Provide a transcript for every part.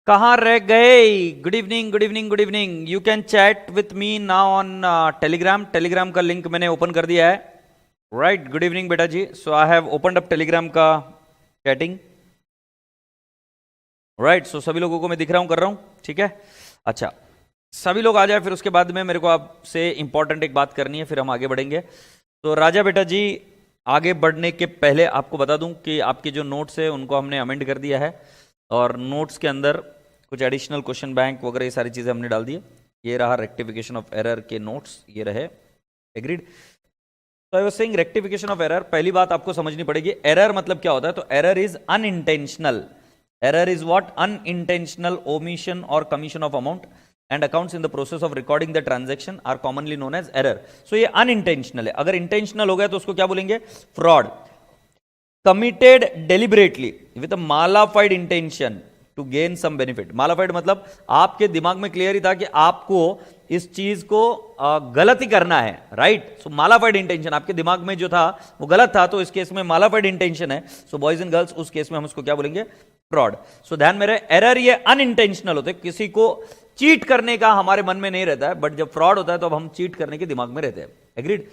कहाँ रह गए? Good evening, good evening, good evening. You can chat with me now on Telegram. Telegram का link मैंने open कर दिया है। राइट, गुड इवनिंग बेटा जी। So I have opened up Telegram का चैटिंग। राइट, सो सभी लोगों को मैं दिख रहा हूं, कर रहा हूं, ठीक है। अच्छा, सभी लोग आ जाए, फिर उसके बाद में मेरे को आपसे इंपॉर्टेंट एक बात करनी है, फिर हम आगे बढ़ेंगे। तो राजा बेटा जी, आगे बढ़ने के पहले आपको बता दूं कि आपके जो नोट्स है उनको हमने अमेंड कर दिया है, और नोट्स के अंदर कुछ एडिशनल क्वेश्चन बैंक वगैरह ये सारी चीज़ें हमने डाल दी है। ये रहा रेक्टिफिकेशन ऑफ एरर के नोट्स, ये रहे। एग्रीड। तो I was saying rectification of error, पहली बात आपको समझनी पड़ेगी, एरर मतलब क्या होता है। तो error is unintentional. Error is what? Unintentional omission और commission of amount and accounts in the process of recording the transaction are commonly known as error. So ये अनइंटेंशनल है। अगर इंटेंशनल हो गया तो उसको क्या बोलेंगे? Fraud. Committed deliberately with a malafide intention to gain some benefit. Malafide मतलब आपके दिमाग में क्लियर ही था कि आपको इस चीज को गलत ही करना है, राइट। सो मालाफाइड इंटेंशन आपके दिमाग में जो था वो गलत था, तो इस केस में मालाफाइड इंटेंशन है। सो बॉयज एंड गर्ल्स, उस केस में हम उसको क्या बोलेंगे? फ्रॉड। सो ध्यान में रहे, एरर ये अनइंटेंशनल होते, किसी को चीट करने का हमारे मन में नहीं रहता है, बट जब फ्रॉड होता है तो अब हम चीट करने के दिमाग में रहते हैं। एग्रीड।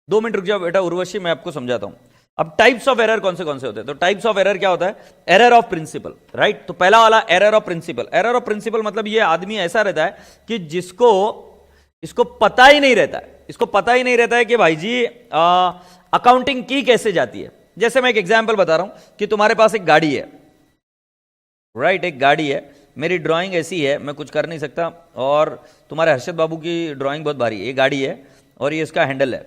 2 मिनट रुक जाओ बेटा उर्वशी, मैं आपको समझाता हूं। अब टाइप्स ऑफ एरर कौन से होते हैं? तो टाइप्स ऑफ एरर क्या होता है? Error of principle, right. तो पहला वाला error of principle. Error of principle मतलब ये आदमी ऐसा रहता है कि जिसको इसको पता ही नहीं रहता है, इसको पता ही नहीं रहता है कि भाई जी अकाउंटिंग की कैसे जाती है। जैसे मैं एक एग्जांपल बता रहा हूं कि तुम्हारे पास एक गाड़ी है, राइट, एक गाड़ी है। मेरी ड्राइंग ऐसी है, मैं कुछ कर नहीं सकता, और तुम्हारे हर्षद बाबू की ड्राइंग बहुत भारी है। ये गाड़ी है और ये इसका हैंडल है।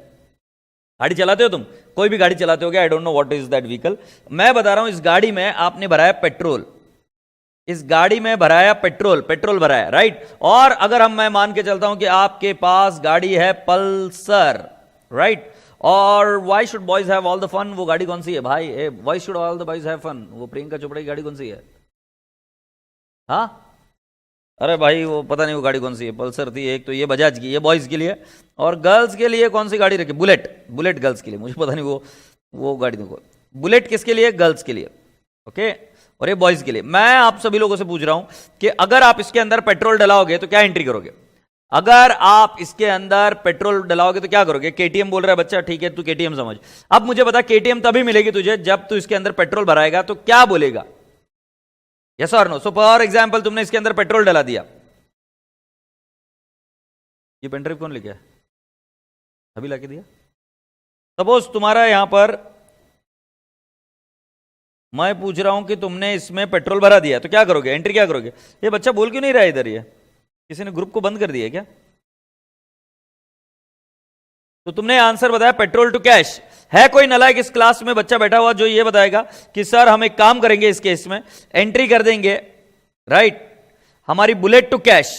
गाड़ी चलाते हो तुम? कोई भी गाड़ी चलाते हो क्या? I don't know what is that vehicle. मैं बता रहा हूं, इस गाड़ी में आपने भराया पेट्रोल, इस गाड़ी में भराया पेट्रोल, पेट्रोल भराया, राइट। और अगर मैं मान के चलता हूं कि आपके पास गाड़ी है पल्सर, राइट, और why should boys have all the fun? वो गाड़ी कौन सी है भाई? Why should all the boys have fun? वो प्रियंका चोपड़ा की गाड़ी कौन सी है? हाँ, अरे भाई वो पता नहीं वो गाड़ी कौन सी है, पल्सर थी एक, तो ये बजाज की, ये बॉयज के लिए। और गर्ल्स के लिए कौन सी गाड़ी रखी? बुलेट। बुलेट गर्ल्स के लिए, मुझे पता नहीं वो गाड़ी देखो। बुलेट किसके लिए? गर्ल्स के लिए, ओके। और ये बॉयज के लिए। मैं आप सभी लोगों से पूछ रहा हूं कि अगर आप इसके अंदर पेट्रोल डलाओगे तो क्या एंट्री करोगे? अगर आप इसके अंदर पेट्रोल डलाओगे तो क्या करोगे? केटीएम बोल रहा है बच्चा, ठीक है, तू केटीएम समझ। अब मुझे बता, केटीएम तभी मिलेगी तुझे जब तू इसके अंदर पेट्रोल भराएगा, तो क्या बोलेगा? यस और नो? सो फॉर एग्जांपल, तुमने इसके अंदर पेट्रोल डला दिया। ये पेनड्राइव कौन लेके आया? अभी लाके दिया। सपोज तुम्हारा यहां पर, मैं पूछ रहा हूं कि तुमने इसमें पेट्रोल भरा दिया, तो क्या करोगे? एंट्री क्या करोगे? ये बच्चा बोल क्यों नहीं रहा है इधर? ये किसी ने ग्रुप को बंद कर दिया क्या? तो तुमने आंसर बताया पेट्रोल टू कैश। है कोई नालायक इस क्लास में बच्चा बैठा हुआ जो ये बताएगा कि सर हम एक काम करेंगे, इस केस में एंट्री कर देंगे, राइट, हमारी बुलेट टू कैश।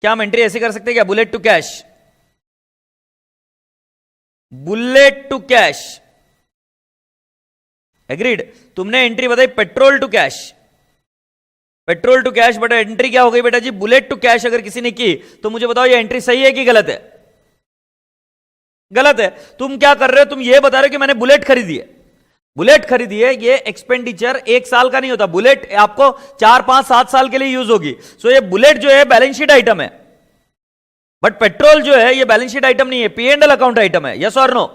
क्या हम एंट्री ऐसे कर सकते हैं क्या? Bullet to cash, bullet to cash. Agreed. तुमने एंट्री बताई petrol to cash, petrol to cash, but entry क्या हो गई बेटा जी? Bullet to cash. अगर किसी ने की तो मुझे बताओ ये एंट्री सही है कि गलत है? गलत है। तुम क्या कर रहे हो? तुम ये बता रहे हो कि मैंने बुलेट खरीदी है। बुलेट खरीदी है, ये एक्सपेंडिचर 1 साल का नहीं होता। बुलेट आपको 4, 5, 7 साल के लिए यूज होगी। सो ये बुलेट जो है बैलेंस शीट आइटम है, बट पेट्रोल जो है ये बैलेंस शीट आइटम नहीं है, P&L अकाउंट आइटम है। यस और नो?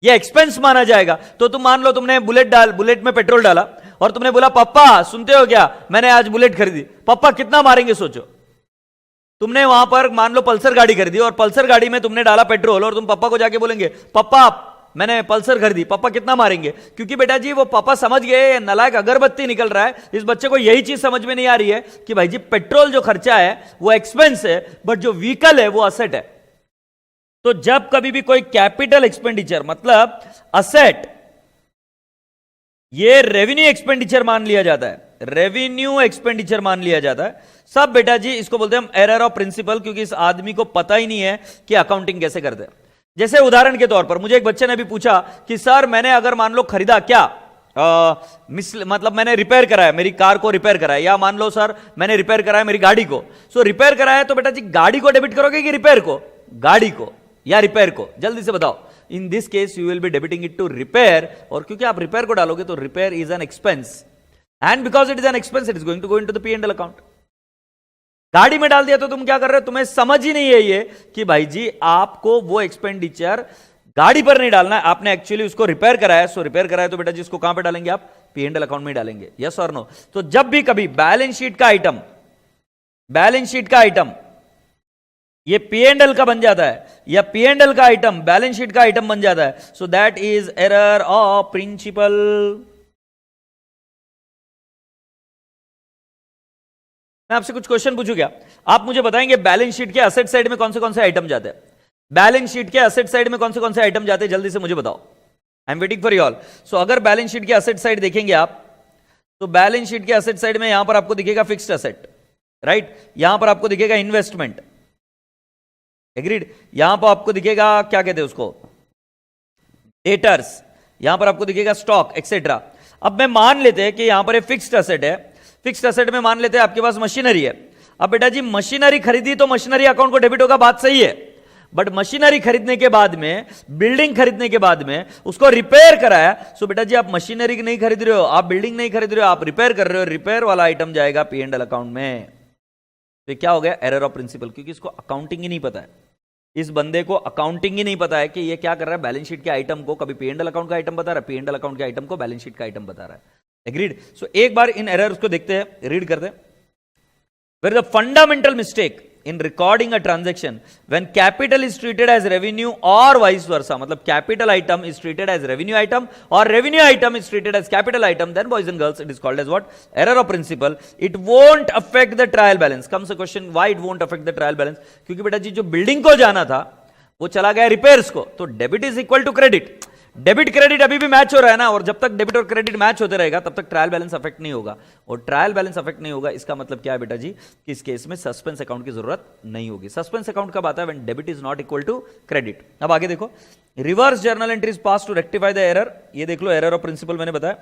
ये एक्सपेंस माना जाएगा। तो तुम मान लो तुमने बुलेट में पेट्रोल डाला और तुमने बोला पापा सुनते हो क्या, मैंने आज बुलेट खरीदी। पापा कितना मारेंगे सोचो? तुमने वहां पर मान लो पल्सर गाड़ी खरीदी, और पल्सर गाड़ी में तुमने डाला पेट्रोल, और तुम पापा को जाके बोलेंगे पापा मैंने पल्सर खरीदी, पापा कितना मारेंगे? क्योंकि बेटा जी वो पापा समझ गए नालायक अगरबत्ती निकल रहा है। इस बच्चे को यही चीज समझ में नहीं आ रही है कि भाई जी पेट्रोल जो खर्चा है वो एक्सपेंस है, बट जो व्हीकल है वो असेट है। तो जब कभी भी कोई कैपिटल एक्सपेंडिचर मतलब असेट, ये रेवेन्यू एक्सपेंडिचर मान लिया जाता है, रेवेन्यू एक्सपेंडिचर मान लिया जाता है सब। बेटा जी इसको बोलते हैं हम एरर ऑफ प्रिंसिपल, क्योंकि इस आदमी को पता ही नहीं है कि अकाउंटिंग कैसे करते हैं। जैसे उदाहरण के तौर पर मुझे एक बच्चे ने भी पूछा कि सर मैंने अगर मान लो खरीदा क्या, मतलब मैंने रिपेयर कराया, मेरी कार को रिपेयर कराया, या मान लो सर मैंने रिपेयर कराया मेरी गाड़ी को। सो रिपेयर कराया तो बेटा जी गाड़ी को डेबिट करोगे कि रिपेयर को? गाड़ी को या रिपेयर को? जल्दी से बताओ। In this case you will be debiting it to repair, और क्योंकि आप रिपेयर को डालोगे तो repair is an expense. And because it is an expense, it is going to go into the P&L account. गाड़ी में डाल दिया तो तुम क्या कर रहे हो, तुम्हें समझ ही नहीं है ये कि भाई जी आपको वो एक्सपेंडिचर गाड़ी पर नहीं डालना है, आपने एक्चुअली उसको रिपेयर कराया। सो रिपेयर कराया तो बेटा जी उसको कहां पे डालेंगे आप, P&L अकाउंट में डालेंगे, यस और नो। तो जब भी कभी बैलेंस शीट का आइटम ये P&L का बन जाता है या P&L का आइटम बैलेंस शीट का आइटम बन जाता है, so that is error of principle. मैं आपसे कुछ क्वेश्चन पूछू क्या, आप मुझे बताएंगे बैलेंस शीट के असेट साइड में कौन से आइटम जाते हैं, बैलेंस शीट के असेट साइड में कौन से आइटम जाते हैं, जल्दी से मुझे बताओ। I am waiting for you all. So अगर बैलेंस शीट के असेट साइड देखेंगे आप, तो बैलेंस शीट के असेट साइड में यहां पर आपको दिखेगा फिक्स्ड असेट, राइट, यहां पर आपको दिखेगा इन्वेस्टमेंट, एग्रीड, यहां पर आपको दिखेगा क्या कहते हैं उसको, डेटर्स, यहां पर आपको दिखेगा स्टॉक एक्सेट्रा। अब मैं मान लेते हैं कि यहां पर फिक्स्ड असेट है, फिक्स्ड असेट में मान लेते हैं आपके पास मशीनरी है। अब बेटा जी मशीनरी खरीदी तो मशीनरी अकाउंट को डेबिट होगा, बात सही है, बट मशीनरी खरीदने के बाद में, बिल्डिंग खरीदने के बाद में उसको रिपेयर कराया, सो बेटा जी आप मशीनरी नहीं खरीद रहे हो, आप बिल्डिंग नहीं खरीद रहे हो, आप रिपेयर कर रहे हो, रिपेयर वाला आइटम जाएगा P&L अकाउंट में। तो क्या हो गया, एरर ऑफ प्रिंसिपल, क्योंकि इसको अकाउंटिंग ही नहीं पता है, इस बंदे को अकाउंटिंग ही नहीं पता है कि ये क्या कर रहा है, बैलेंस शीट के आइटम को कभी P&L अकाउंट का आइटम बता रहा है, P&L अकाउंट के आइटम को बैलेंस शीट का आइटम बता रहा है, एग्रीड। सो एक बार इन एरर्स को देखते हैं, रीड करते हैं। Where the fundamental mistake in recording a transaction when capital is treated as revenue or vice versa, मतलब capital item is treated as revenue item or revenue item is treated as capital item, then boys and girls it is called as what, error of principle. It won't affect the trial balance. comes a question, why it won't affect the trial balance? क्योंकि बेटा जी जो building को जाना था वो चला गया रिपेयर्स को, तो debit is equal to credit, debit credit अभी भी मैच हो रहा है ना, और जब तक डेबिट और क्रेडिट मैच होते रहेगा तब तक ट्रायल बैलेंस अफेक्ट नहीं होगा, और ट्रायल बैलेंस अफेक्ट नहीं होगा इसका मतलब क्या है बेटा जी, कि इस केस में सस्पेंस अकाउंट की जरूरत नहीं होगी। सस्पेंस अकाउंट कब आता है, when debit is not equal to credit. अब आगे देखो, reverse journal entries pass to rectify the error, ये देख लो एरर ऑफ प्रिंसिपल मैंने बताया।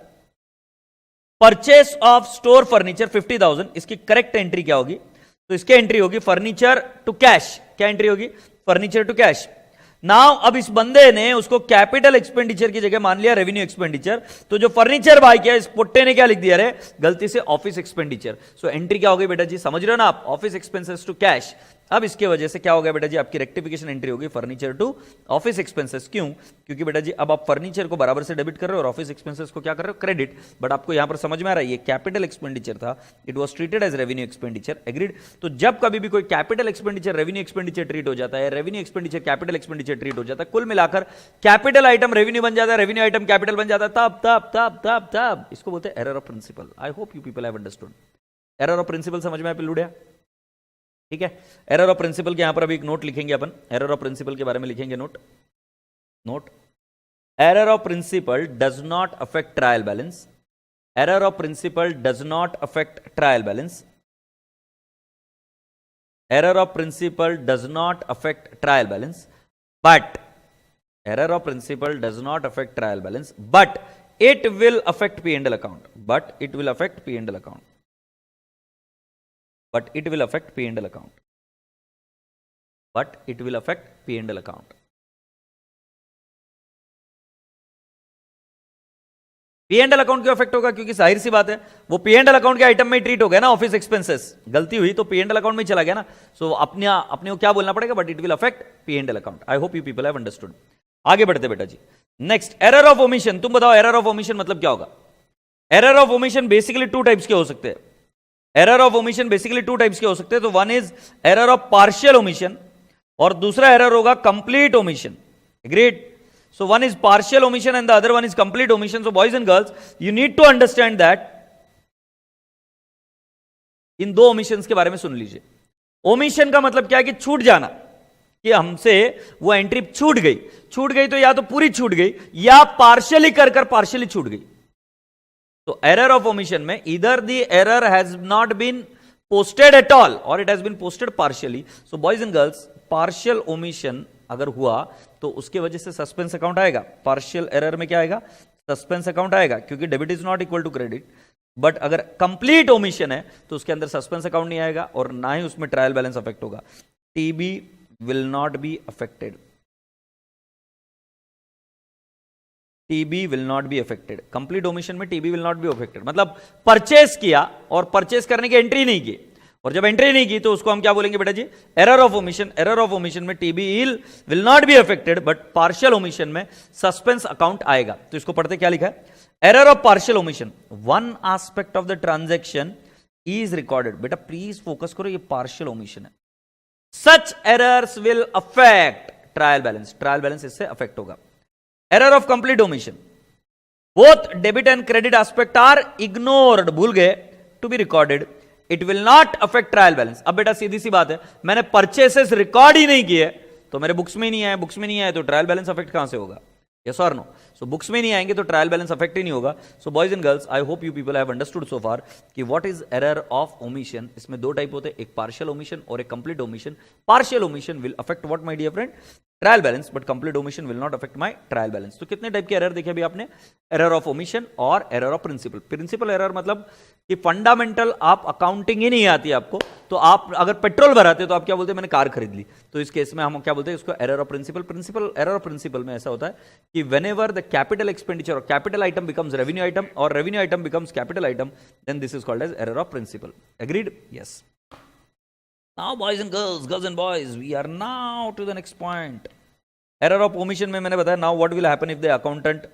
परचेस ऑफ स्टोर फर्नीचर 50,000, इसकी करेक्ट एंट्री क्या होगी, तो इसकी एंट्री होगी फर्नीचर टू कैश, क्या एंट्री होगी, फर्नीचर टू कैश। नाउ अब इस बंदे ने उसको कैपिटल एक्सपेंडिचर की जगह मान लिया रेवेन्यू एक्सपेंडिचर, तो जो फर्नीचर बाय किया इस पुट्टे ने क्या लिख दिया रे, गलती से ऑफिस एक्सपेंडिचर। सो एंट्री क्या हो गई बेटा जी, समझ रहे हो ना आप, ऑफिस एक्सपेंसेस टू कैश। अब इसके वजह से क्या हो गया बेटा जी, आपकी रेक्टिफिकेशन एंट्री होगी फर्नीचर टू ऑफिस एक्सपेंसेस। क्यों, क्योंकि बेटा जी अब आप फर्नीचर को बराबर से डेबिट कर रहे हो और ऑफिस एक्सपेंसेस को क्या कर रहे हो, क्रेडिट। बट आपको यहां पर समझ में आ रहा है ये कैपिटल एक्सपेंडिचर था, it was treated as revenue expenditure, agreed. तो जब कभी भी कोई capital expenditure revenue expenditure treat हो जाता है, revenue expenditure capital expenditure treat हो जाता है, कुल मिलाकर कैपिटल आइटम रेवेन्यू बन जाता है, रेवेन्यू आइटम कैपिटल बन जाता है, तब तब तब तब तब इसको बोलते हैं error of principle. I hope you people have understood. Error of principle समझ में आया लुड़िया, ठीक है। एरर ऑफ प्रिंसिपल के यहां पर अभी एक नोट लिखेंगे अपन, एरर ऑफ प्रिंसिपल के बारे में लिखेंगे note. Error of principle does not affect trial balance, error of principle does not affect trial balance, error of principle does not affect trial balance, but error of principle does not affect trial balance, but it will affect P&L account, but it will affect P&L account, but it will affect P&L account, but it will affect P&L account. P&L account क्यों affect होगा, क्योंकि जाहिर सी बात है वो P&L account के item में treat हो गया ना, ऑफिस एक्सपेंसेस, गलती हुई तो P&L अकाउंट में चला गया ना, सो अपने को क्या बोलना पड़ेगा, but it will affect P&L account. I hope you people have understood. आगे बढ़ते बेटा जी, नेक्स्ट एरर ऑफ ओमिशन। तुम बताओ एरर ऑफ ओमिशन मतलब क्या होगा। Error of omission basically two types के हो सकते हैं, error of omission basically two types के हो सकते हैं। तो one is error of partial omission और दूसरा एरर होगा complete omission, agreed. So one is partial omission and the other one is complete omission. So boys and girls, you need to understand that इन दो omissions के बारे में सुन लीजिए। omission का मतलब क्या है कि छूट जाना, कि हमसे वो एंट्री छूट गई तो या तो पूरी छूट गई या पार्शियली कर पार्शियली छूट गई। तो एरर ऑफ ओमिशन में इधर the error has not been posted at all और it has been posted partially. So boys and girls, partial omission अगर हुआ तो उसके वजह से सस्पेंस अकाउंट आएगा। पार्शियल एरर में क्या आएगा, सस्पेंस अकाउंट आएगा, क्योंकि debit is not equal to credit. But अगर कंप्लीट ओमिशन है तो उसके अंदर सस्पेंस अकाउंट नहीं आएगा और ना ही उसमें ट्रायल बैलेंस अफेक्ट होगा। TB will not be affected. TB will not be affected. Complete omission में TB will not be affected मतलब परचेस किया और परचेस करने की एंट्री नहीं की, और जब एंट्री नहीं की तो उसको हम क्या बोलेंगे बेटा जी, error of omission. Error of omission में TB will not be affected but partial omission में सस्पेंस अकाउंट आएगा। तो इसको पढ़ते क्या लिखा है, error of partial omission, one aspect of the transaction is recorded. बेटा प्लीज फोकस करो, ये पार्शियल ओमिशन है। Such errors will affect trial balance, trial balance इससे अफेक्ट होगा। Error of complete omission, both debit and credit aspect are ignored, भूल गए, to be recorded, it will not affect trial balance. अब बेटा सीधी सी बात है, मैंने परचेसेस रिकॉर्ड ही नहीं किए तो मेरे बुक्स में नहीं आए, बुक्स में नहीं आए तो ट्रायल बैलेंस अफेक्ट कहां से होगा, यस और नो। सो बुक्स में नहीं आएंगे तो ट्रायल बैलेंस अफेक्ट ही नहीं होगा। So boys and girls, I hope you people have understood so far कि what is error of omission. इसमें दो टाइप होते हैं, एक पार्शियल ओमिशन और एक complete omission. Partial omission will affect what my dear friend, trial balance, but complete omission will not affect my trial balance. तो कितने टाइप के एरर देखे अभी आपने, एरर ऑफ ओमिशन और error of principle. Principle error मतलब कि fundamental आप अकाउंटिंग ही नहीं आती आपको, तो आप अगर पेट्रोल भराते तो आप क्या बोलते हैं, मैंने कार खरीद ली, तो इस केस में हम क्या बोलते हैं, इसको error of principle. Principle error of principle में ऐसा होता है कि व्हेनेवर द कैपिटल एक्सपेंडिचर और capital item becomes revenue item और revenue item becomes capital item, then this is called as error of principle. Agreed, yes. Now boys and girls, girls and boys, we are now to the next point. Error of omission में मैंने बताया, now what will happen if the accountant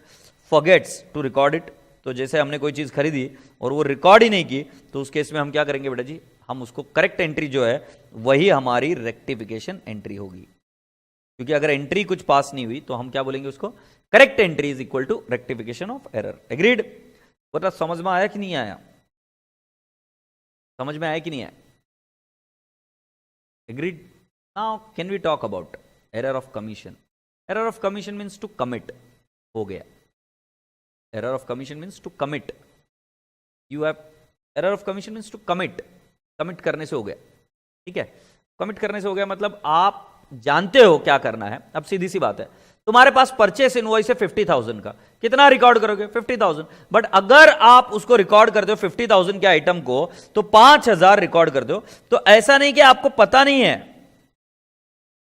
forgets to record it. तो जैसे हमने कोई चीज खरीदी और वो रिकॉर्ड ही नहीं की, तो उस केस में हम क्या करेंगे बेटा जी, हम उसको करेक्ट एंट्री जो है वही हमारी रेक्टिफिकेशन एंट्री होगी, क्योंकि अगर एंट्री कुछ पास नहीं हुई तो हम क्या बोलेंगे उसको, correct entry is equal to rectification of error. Agreed, बता समझ में आया कि नहीं आया, समझ में आया कि नहीं आया, agreed. Now can we talk about error of commission. Error of commission means to commit, हो गया। Error of commission means to commit, you have, error of commission means to commit, commit करने से हो गया, ठीक है। कमिट करने से हो गया मतलब आप जानते हो क्या करना है। अब सीधी सी बात है, तुम्हारे पास परचेस इनवॉइस है 50,000 का, कितना रिकॉर्ड करोगे, 50,000, बट अगर आप उसको रिकॉर्ड करते हो 50,000 के आइटम को तो 5,000 रिकॉर्ड करते हो, तो ऐसा नहीं कि आपको पता नहीं है,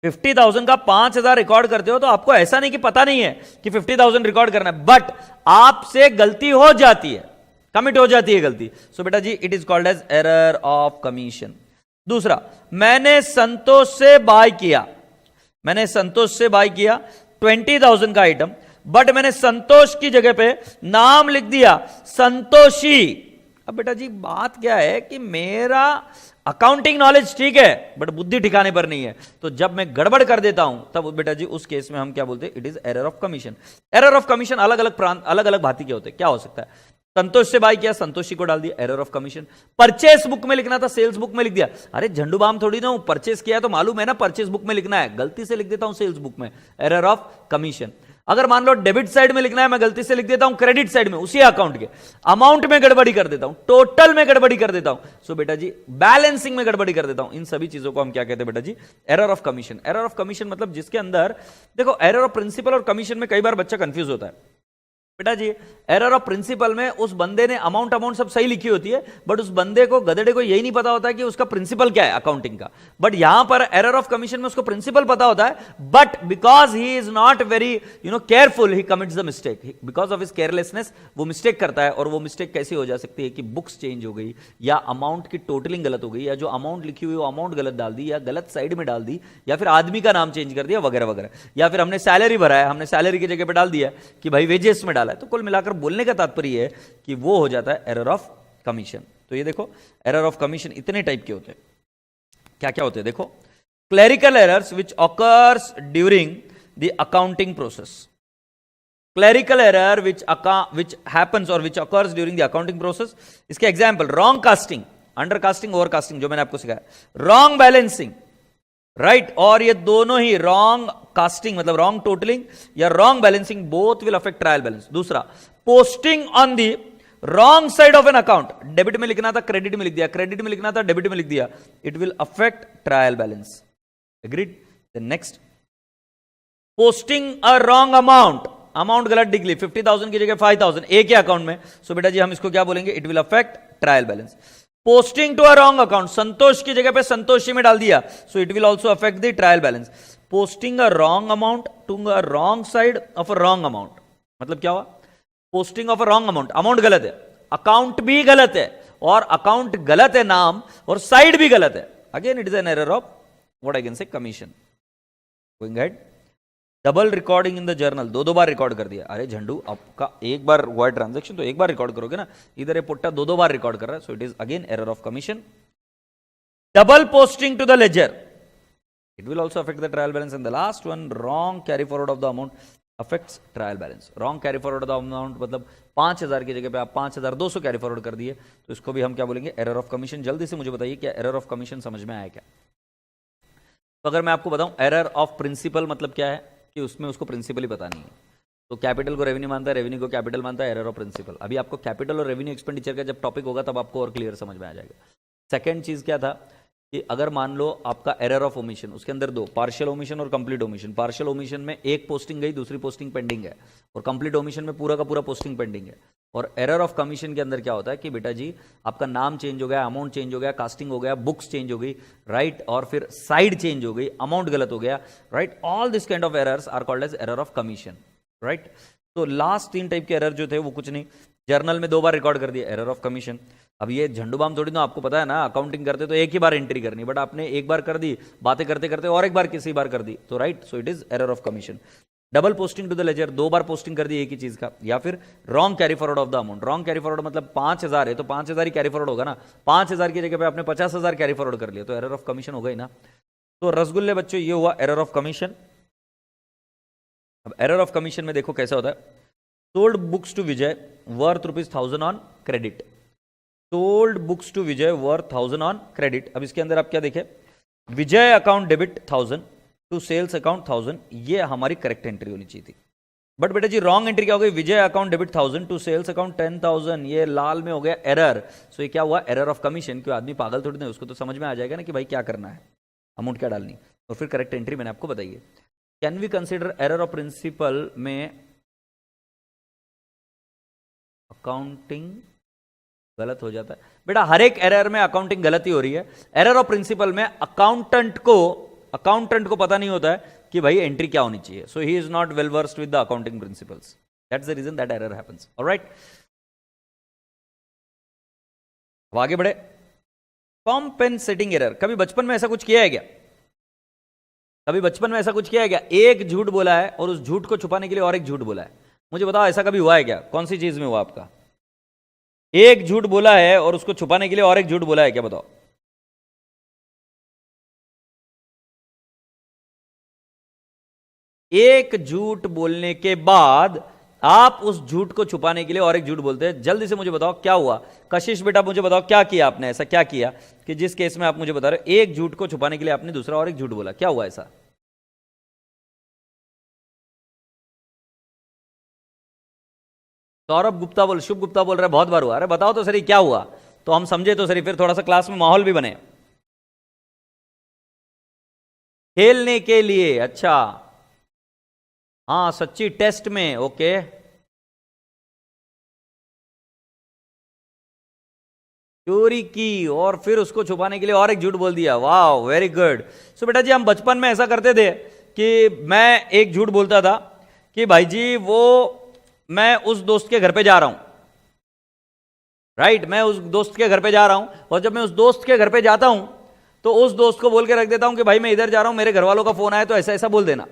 50,000 का 5,000 रिकॉर्ड करते हो तो आपको ऐसा नहीं कि पता नहीं है कि 50,000 रिकॉर्ड करना है, बट आपसे गलती हो जाती है, कमिट हो जाती है गलती। सो बेटा जी, it is called as error of commission. दूसरा, मैंने संतोष से बाय किया, मैंने संतोष से बाय किया 20,000 का आइटम, बट मैंने संतोष की जगह पे नाम लिख दिया संतोषी। अब बेटा जी बात क्या है कि मेरा अकाउंटिंग नॉलेज ठीक है बट बुद्धि ठिकाने पर नहीं है, तो जब मैं गड़बड़ कर देता हूं तब बेटा जी उस केस में हम क्या बोलते हैं, it is error of commission. Error of commission अलग अलग प्रांत, अलग अलग भांति के होते हैं। क्या हो सकता है, संतोष से बाय किया, संतोषी को डाल दिया, error of commission. Purchase book में लिखना था, सेल्स बुक में लिख दिया, अरे झंडू बाम थोड़ी ना हूं, परचेस किया तो मालूम है ना परचेस बुक में लिखना है, गलती से लिख देता हूं सेल्स बुक में, एरर ऑफ कमीशन। अगर मान लो डेबिट साइड में लिखना है, मैं गलती से लिख देता हूं क्रेडिट साइड में, उसी अकाउंट के अमाउंट में गड़बड़ी कर देता हूं, टोटल में गड़बड़ी कर देता हूं, सो बेटा जी बैलेंसिंग में गड़बड़ी कर देता हूं। इन सभी चीजों को हम क्या कहते हैं बेटा जी, error of commission. Error of commission मतलब जिसके अंदर, देखो एरर ऑफ प्रिंसिपल और कमीशन में कई बार बच्चा कंफ्यूज होता है बेटा जी। एरर ऑफ प्रिंसिपल में उस बंदे ने अमाउंट सब सही लिखी होती है, बट उस बंदे को, गधेड़े को यही नहीं पता होता है कि उसका प्रिंसिपल क्या है अकाउंटिंग का। बट यहां पर एरर ऑफ कमीशन में उसको प्रिंसिपल पता होता है, but because he is not very careful, he commits the mistake, because of his carelessness वो मिस्टेक करता है। और वो मिस्टेक कैसी हो जा सकती है कि बुक्स चेंज हो गई, या अमाउंट की टोटलिंग गलत हो गई, या जो अमाउंट लिखी हुई वो अमाउंट गलत डाल दी, या गलत साइड में डाल दी, या फिर आदमी का नाम चेंज कर दिया वगैरह वगैरह, या फिर हमने सैलरी भरा है, हमने सैलरी की जगह पर डाल दिया कि भाई वेजेस में डाला है। तो कुल मिलाकर बोलने का तात्पर्य है कि वो हो जाता है एरर ऑफ कमीशन। तो ये देखो एरर ऑफ कमीशन इतने टाइप के होते हैं, क्या क्या होते हैं देखो। Clerical errors which occurs during the accounting process, clerical error which happens और which occurs during the accounting process. इसके example, wrong casting, under casting, over casting, जो मैंने आपको सिखाया, रॉन्ग बैलेंसिंग, राइट, और ये दोनों ही रॉन्ग कास्टिंग मतलब रॉन्ग टोटलिंग या wrong balancing, both will affect trial balance. दूसरा, posting on the wrong side of an account, debit में लिखना था क्रेडिट में लिख दिया, क्रेडिट में लिखना था डेबिट में लिख दिया, it will affect trial balance. Agreed. Next, posting a wrong amount, amount गलत लिख ली, 50,000 की जगह 5,000 एक ही अकाउंट में, सो बेटा जी हम इसको क्या बोलेंगे, it will affect trial balance. Posting to a wrong account, Santosh की जगह पे संतोषी में डाल दिया, so it will also affect the trial balance. Posting a wrong amount to a wrong side of a wrong amount, मतलब क्या हुआ, posting of a wrong amount, amount गलत है, अकाउंट भी गलत है, और अकाउंट गलत है नाम, और साइड भी गलत है, again it is an error of what I can say commission. Going ahead, double recording in the journal, दो बार रिकॉर्ड कर दिया. अरे झंडू, आपका एक बार हुआ ट्रांजेक्शन तो एक बार रिकॉर्ड करोगे ना, इधर ये पुट्टा दो बार रिकॉर्ड कर रहा है, so it is again error of commission. Double posting to the ledger, it will also affect the trial balance. And the last one, wrong carry forward of the amount affects trial balance. wrong carry forward of the amount मतलब 5000 की जगह पे आप 5200 carry forward कर दिए, तो इसको भी हम क्या बोलेंगे, एरर ऑफ कमीशन. जल्दी से मुझे बताइए क्या एरर ऑफ कमीशन समझ में आया क्या. तो अगर मैं आपको बताऊं एरर ऑफ प्रिंसिपल मतलब क्या है, कि उसमें उसको प्रिंसिपल ही पता नहीं है, तो कैपिटल को रेवेन्यू मानता है, रेवेन्यू को कैपिटल मानता है, एरर ऑफ प्रिंसिपल. अभी आपको कैपिटल और रेवेन्यू एक्सपेंडिचर का जब टॉपिक होगा तब आपको और क्लियर समझ में आ जाएगा. सेकेंड चीज क्या था कि अगर मान लो आपका एरर ऑफ ओमिशन, उसके अंदर दो, पार्शियल ओमिशन और कंप्लीट ओमिशन. पार्शियल ओमिशन में एक पोस्टिंग गई, दूसरी पोस्टिंग पेंडिंग है, और कंप्लीट ओमिशन में पूरा का पूरा पोस्टिंग पेंडिंग है. और एरर ऑफ कमीशन के अंदर क्या होता है कि बेटा जी आपका नाम चेंज हो गया, अमाउंट चेंज हो गया, कास्टिंग हो गया, बुक्स चेंज हो गई, राइट, और फिर साइड चेंज हो गई, अमाउंट गलत हो गया, right. All this kind of errors are called as error of commission, right. तो लास्ट 3 टाइप के एरर जो थे वो कुछ नहीं, जर्नल में 2 बार रिकॉर्ड कर दिया, एरर ऑफ कमीशन. अब ये झंडू बाम थोड़ी ना, आपको पता है ना, अकाउंटिंग करते तो एक ही बार एंट्री करनी, बट आपने एक बार कर दी, बातें करते करते और एक बार किसी बार कर दी, तो right, so it is error of commission. Double posting to the ledger, 2 बार पोस्टिंग कर दी एक ही चीज का, या फिर wrong carry forward of the amount. Wrong carry forward मतलब 5000 है तो 5000 ही कैरी फॉरवर्ड होगा ना, 5000 की जगह पे आपने 50000 कैरी फॉरवर्ड कर लिया, तो एरर ऑफ कमीशन हो गई ना. तो रसगुल्ले बच्चों ये हुआ एरर ऑफ कमीशन. अब एरर ऑफ कमीशन में देखो कैसा होता है, sold books to Vijay worth ₹1000 on credit. Sold books to Vijay worth 1000 on credit. अब इसके अंदर आप क्या देखें, Vijay account debit 1000 to sales account 1000, ये हमारी करेक्ट एंट्री होनी चाहिए थी. बट बेटा जी रॉन्ग एंट्री क्या हो गई, Vijay account debit 1000 to sales account 10000, ये लाल में हो गया एरर. सो ये क्या हुआ, एरर ऑफ कमीशन. क्यों, आदमी पागल थोड़ी ना, उसको तो समझ में आ जाएगा ना कि भाई क्या करना है, अमाउंट क्या डालनी, और फिर करेक्ट एंट्री मैंने आपको बताई है. Can we consider error of principle में अकाउंटिंग गलत हो जाता है? बेटा हर एक एरर में अकाउंटिंग गलती हो रही है. एरर ऑफ प्रिंसिपल में अकाउंटेंट को पता नहीं होता है कि भाई एंट्री क्या होनी चाहिए, so he is not well versed with the accounting principles. That's the reason that error happens. Alright, अब आगे बढ़े. कॉम्पेंसेटिंग एरर, कभी बचपन में ऐसा कुछ किया है क्या, कभी बचपन में ऐसा कुछ किया है क्या, एक झूठ बोला है और उस झूठ को छुपाने के लिए और एक झूठ बोला है. मुझे बताओ ऐसा कभी हुआ है क्या, कौन सी चीज में हुआ आपका, एक झूठ बोला है और उसको छुपाने के लिए और एक झूठ बोला है, क्या बताओ. एक झूठ बोलने के बाद आप उस झूठ को छुपाने के लिए और एक झूठ बोलते हैं. जल्दी से मुझे बताओ क्या हुआ. कशिश बेटा मुझे बताओ क्या किया आपने, ऐसा क्या किया कि जिस केस में आप मुझे बता रहे हो एक झूठ को छुपाने के लिए आपने दूसरा और एक झूठ बोला, क्या हुआ ऐसा. सौरभ गुप्ता बोल, शुभ गुप्ता बोल रहे बहुत बार हुआ. अरे बताओ तो सही क्या हुआ, तो हम समझे तो सही, फिर थोड़ा सा क्लास में माहौल भी बने. खेलने के लिए, अच्छा हाँ सच्ची टेस्ट में, ओके. चोरी की और फिर उसको छुपाने के लिए और एक झूठ बोल दिया. वाह वेरी गुड. सो बेटा जी हम बचपन में ऐसा करते थे कि मैं एक झूठ बोलता था कि भाई जी वो मैं उस दोस्त के घर पे जा रहा हूं, राइट, मैं उस दोस्त के घर पे जा रहा हूं, और जब मैं उस दोस्त के घर पे जाता हूं तो उस दोस्त को बोल के रख देता हूं कि भाई मैं इधर जा रहा हूं, मेरे घर वालों का फोन आया तो ऐसा ऐसा बोल देना,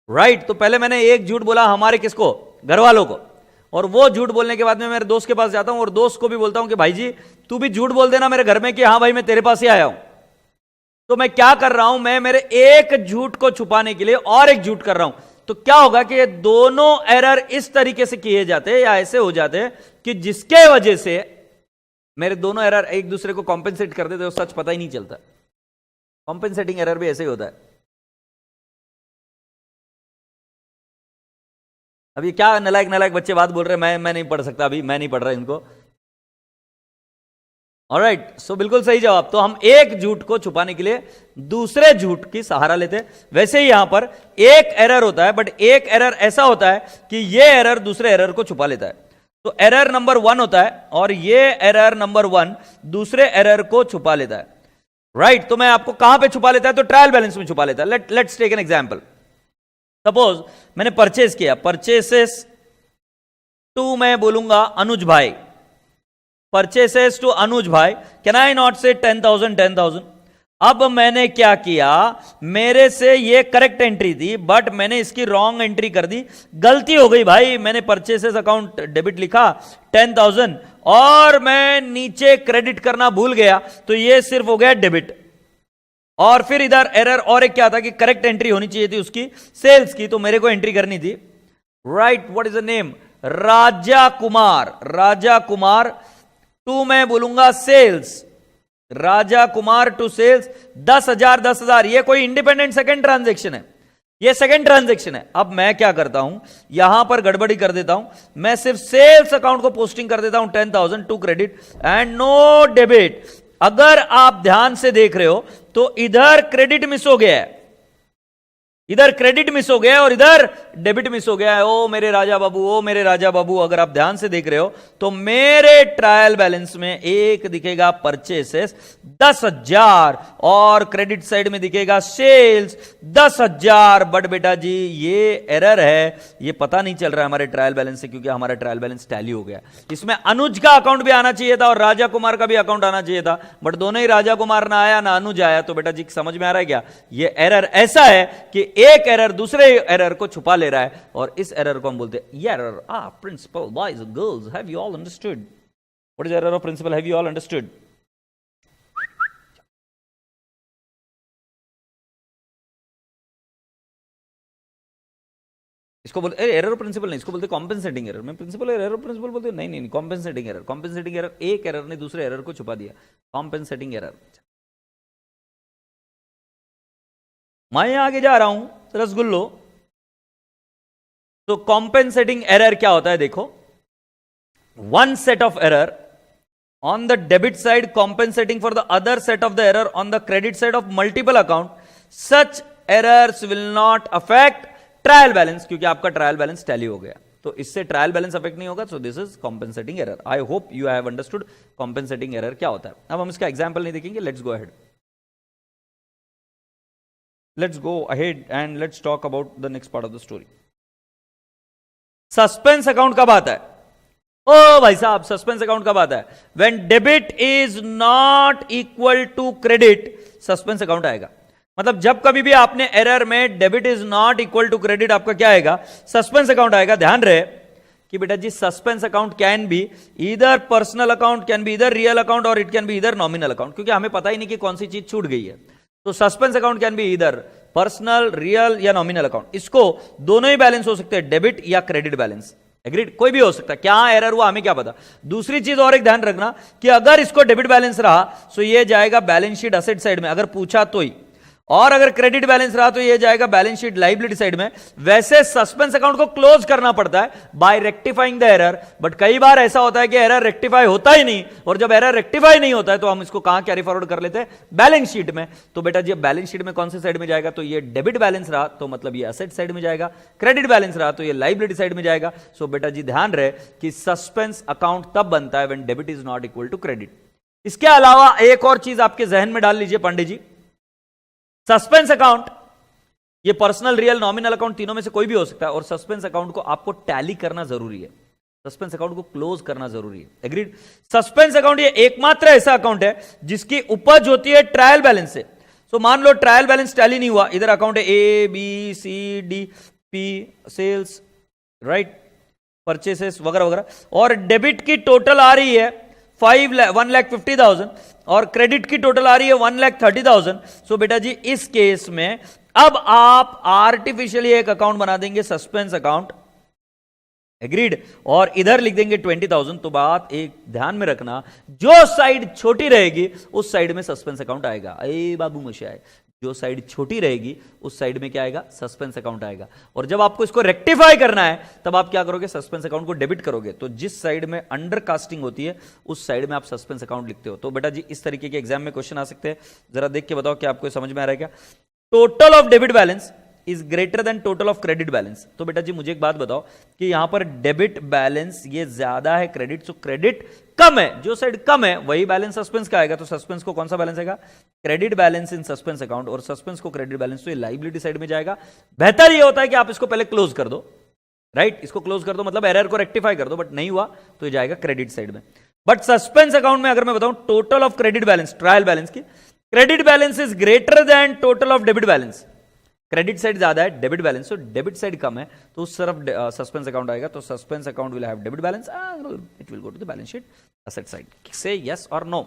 राइट. तो पहले मैंने एक झूठ बोला हमारे किसको, घर वालों को, और वो झूठ बोलने के बाद में मेरे दोस्त के पास जाता हूं और दोस्त को भी बोलता हूं कि भाई जी तू भी झूठ बोल देना मेरे घर में कि हाँ भाई मैं तेरे पास ही आया हूं. तो मैं क्या कर रहा हूं, मैं मेरे एक झूठ को छुपाने के लिए और एक झूठ कर रहा हूं. तो क्या होगा कि ये दोनों एरर इस तरीके से किए जाते हैं या ऐसे हो जाते हैं कि जिसके वजह से मेरे दोनों एरर एक दूसरे को कॉम्पेंसेट कर देते, सच पता ही नहीं चलता. कॉम्पेंसेटिंग एरर भी ऐसे ही होता है. अभी क्या नलायक बच्चे बात बोल रहे हैं, मैं नहीं पढ़ सकता, अभी मैं नहीं पढ़ रहा इनको. ऑलराइट, सो बिल्कुल सही जवाब. तो हम एक झूठ को छुपाने के लिए दूसरे झूठ की सहारा लेते हैं. वैसे ही यहां पर एक एरर होता है, बट एक एरर ऐसा होता है कि यह एरर दूसरे एरर को छुपा लेता है. तो एरर नंबर 1 होता है और ये एरर नंबर 1 दूसरे एरर को छुपा लेता है, राइट. तो मैं आपको कहां पे छुपा लेता है, तो ट्रायल बैलेंस में छुपा लेता है. Let's take an example. Suppose मैंने परचेज किया, परचेसेस टू मैं बोलूंगा अनुज भाई, परचेसेस टू अनुज भाई, कैन आई नॉट से 10,000 10,000? अब मैंने क्या किया, मेरे से ये करेक्ट एंट्री थी बट मैंने इसकी रॉन्ग एंट्री कर दी, गलती हो गई भाई, मैंने परचेसेस अकाउंट डेबिट लिखा 10,000 और मैं नीचे क्रेडिट करना भूल गया, तो ये सिर्फ हो गया डेबिट। और फिर इधर एरर और एक क्या था कि करेक्ट एंट्री होनी चाहिए थी उसकी सेल्स की, तो मेरे को एंट्री करनी थी, right, what is the name, Raja Kumar, Raja Kumar to मैं बोलूंगा sales, Raja Kumar to sales 10,000 10,000, ये कोई इंडिपेंडेंट सेकंड ट्रांजैक्शन है, ये सेकंड ट्रांजैक्शन है। अब मैं क्या करता हूं, यहां पर गड़बड़ी कर देता हूं, मैं सिर्फ सेल्स अकाउंट को पोस्टिंग कर देता हूं 10,000 to credit and no debit. अगर आप ध्यान से देख रहे हो तो इधर क्रेडिट मिस हो गया है, इधर क्रेडिट मिस हो गया है और इधर डेबिट मिस हो गया है। ओ मेरे राजा बाबू, ओ मेरे राजा बाबू, अगर आप ध्यान से देख रहे हो तो मेरे ट्रायल बैलेंस में एक दिखेगा परचेसेस 10,000 और क्रेडिट साइड में दिखेगा सेल्स 10,000, बट बेटा जी ये एरर है, ये पता नहीं चल रहा है हमारे ट्रायल बैलेंस से, क्योंकि हमारा ट्रायल बैलेंस टैली हो गया। इसमें अनुज का अकाउंट भी आना चाहिए था और राजा कुमार का भी अकाउंट आना चाहिए था, बट दोनों ही राजा कुमार ना आया ना अनुज आया। तो बेटा जी समझ में आ रहा है क्या, ये एरर ऐसा है कि एक एरर दूसरे एरर को छुपा ले रहा है, और इस एरर को हम बोलते हैं error of principle. Boys and girls, have you all understood what is error of principle? Have you all understood? इसको बोलते एरर ऑफ प्रिंसिपल नहीं, इसको बोलते कॉम्पेंसेटिंग एरर। मैं प्रिंसिपल एरर ऑफ प्रिंसिपल बोलते नहीं नहीं, कॉम्पेंसेटिंग एरर। कॉम्पेंसेटिंग एरर, एक एरर ने दूसरे एरर को छुपा दिया, कॉम्पेंसेटिंग एरर। मैं आगे जा रहा हूं रसगुल्लो। तो कॉम्पेंसेटिंग एरर क्या होता है, देखो, one set of error on the debit side compensating for the other set of the error on the credit side of multiple account, such errors will not affect trial balance, क्योंकि आपका trial balance tally हो गया, तो इससे trial balance affect नहीं होगा। So this is compensating error. I hope you have understood compensating error क्या होता है। अब हम इसका एग्जांपल नहीं देखेंगे, let's go ahead, let's go ahead and let's talk about the next part of the story. Suspense account कब आता है? ओ भाई साहब, सस्पेंस अकाउंट कब आता है? When debit is not equal to credit, suspense account आएगा। मतलब जब कभी भी आपने एरर में debit is not equal to credit, आपका क्या आएगा? सस्पेंस अकाउंट आएगा। ध्यान रहे कि बेटा जी सस्पेंस अकाउंट कैन बी इधर पर्सनल अकाउंट, कैन बी इधर रियल अकाउंट, और इट कैन बी इधर नॉमिनल अकाउंट, क्योंकि हमें पता ही नहीं कि कौन सी चीज छूट गई है। तो सस्पेंस अकाउंट कैन बी इधर पर्सनल, रियल या नॉमिनल अकाउंट। इसको दोनों ही बैलेंस हो सकते हैं, डेबिट या क्रेडिट बैलेंस, एग्रीड, कोई भी हो सकता है। क्या एरर हुआ हमें क्या पता। दूसरी चीज और एक ध्यान रखना कि अगर इसको डेबिट बैलेंस रहा तो ये जाएगा बैलेंस शीट असेट साइड में, अगर पूछा तो ही, और अगर क्रेडिट बैलेंस रहा तो ये जाएगा बैलेंस शीट लायबिलिटी साइड में। वैसे सस्पेंस अकाउंट को क्लोज करना पड़ता है by rectifying the error, but कई बार ऐसा होता है कि एरर रेक्टिफाई होता ही नहीं, और जब एरर रेक्टिफाई नहीं होता है तो हम इसको कहां कैरी फॉरवर्ड कर लेते हैं? बैलेंस शीट में। तो बेटा जी बैलेंस शीट में कौन से साइड में जाएगा? तो ये डेबिट बैलेंस रहा तो मतलब ये असेट साइड में जाएगा, क्रेडिट बैलेंस रहा तो ये लायबिलिटी साइड में जाएगा। सो बेटा जी ध्यान रहे कि सस्पेंस अकाउंट तब बनता है when debit is not equal to credit. इसके अलावा एक और चीज आपके जहन में डाल लीजिए पांडे जी, सस्पेंस अकाउंट ये पर्सनल, रियल, नॉमिनल अकाउंट तीनों में से कोई भी हो सकता है, और सस्पेंस अकाउंट को आपको टैली करना जरूरी है, सस्पेंस अकाउंट को क्लोज करना जरूरी है, एग्रीड। सस्पेंस अकाउंट ये एकमात्र ऐसा अकाउंट है जिसकी उपज होती है ट्रायल बैलेंस से। सो मान लो ट्रायल बैलेंस टैली नहीं हुआ, इधर अकाउंट है A B C D P, sales, right, purchases वगैरह वगैरह, और डेबिट की टोटल आ रही है 1,50,000 और क्रेडिट की टोटल आ रही है 1,30,000। सो बेटा जी इस केस में अब आप आर्टिफिशियली एक अकाउंट बना देंगे सस्पेंस अकाउंट, एग्रीड, और इधर लिख देंगे 20,000। तो बात एक ध्यान में रखना, जो साइड छोटी रहेगी उस साइड में सस्पेंस अकाउंट आएगा। ए बाबू मशाए, जो साइड छोटी रहेगी उस साइड में क्या आएगा? सस्पेंस अकाउंट आएगा। और जब आपको इसको रेक्टिफाई करना है तब आप क्या करोगे? सस्पेंस अकाउंट को डेबिट करोगे। तो जिस साइड में अंडर कास्टिंग होती है उस साइड में आप सस्पेंस अकाउंट लिखते हो। तो बेटा जी इस तरीके के एग्जाम में क्वेश्चन आ सकते हैं, जरा देख के बताओ कि आपको समझ में आ रहा है क्या? Total of debit balance is greater than total of credit balance. तो बेटा जी मुझे एक बात बताओ कि यहां पर डेबिट बैलेंस ये ज्यादा है क्रेडिट, सो क्रेडिट कम है, जो साइड कम है वही बैलेंस सस्पेंस का आएगा। तो सस्पेंस को कौन सा बैलेंस आएगा? क्रेडिट बैलेंस इन सस्पेंस अकाउंट, और सस्पेंस को क्रेडिट बैलेंस, तो ये लायबिलिटी साइड में जाएगा। बेहतर ये होता है कि आप इसको पहले क्लोज कर दो, राइट, इसको क्लोज कर दो, मतलब एरर को रेक्टिफाई कर दो, बट नहीं हुआ तो ये जाएगा क्रेडिट साइड में। बट सस्पेंस अकाउंट में अगर मैं बताऊं total of credit balance, trial balance की, credit balance is greater than total of debit balance. Credit side ज्यादा है, डेबिट बैलेंस, तो डेबिट साइड कम है, तो उस तरफ सस्पेंस अकाउंट आएगा, तो suspense account will have debit balance, it will go to the balance sheet asset side. Say yes और नो।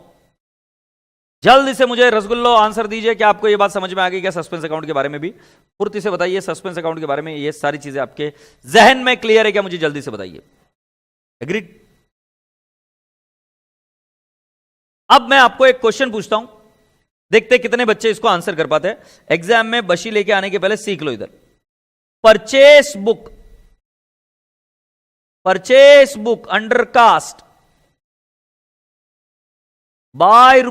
जल्दी से मुझे रसगुल्लो आंसर दीजिए कि आपको ये बात समझ में आ गई क्या सस्पेंस अकाउंट के बारे में भी। फुर्ती से बताइए सस्पेंस अकाउंट के बारे में, ये सारी चीजें आपके जहन में क्लियर है क्या, मुझे जल्दी से बताइए। एग्रीड। अब मैं आपको एक क्वेश्चन पूछता हूं, देखते कितने बच्चे इसको आंसर कर पाते हैं। एग्जाम में बशी लेके आने के पहले सीख लो इधर। Purchase book undercast by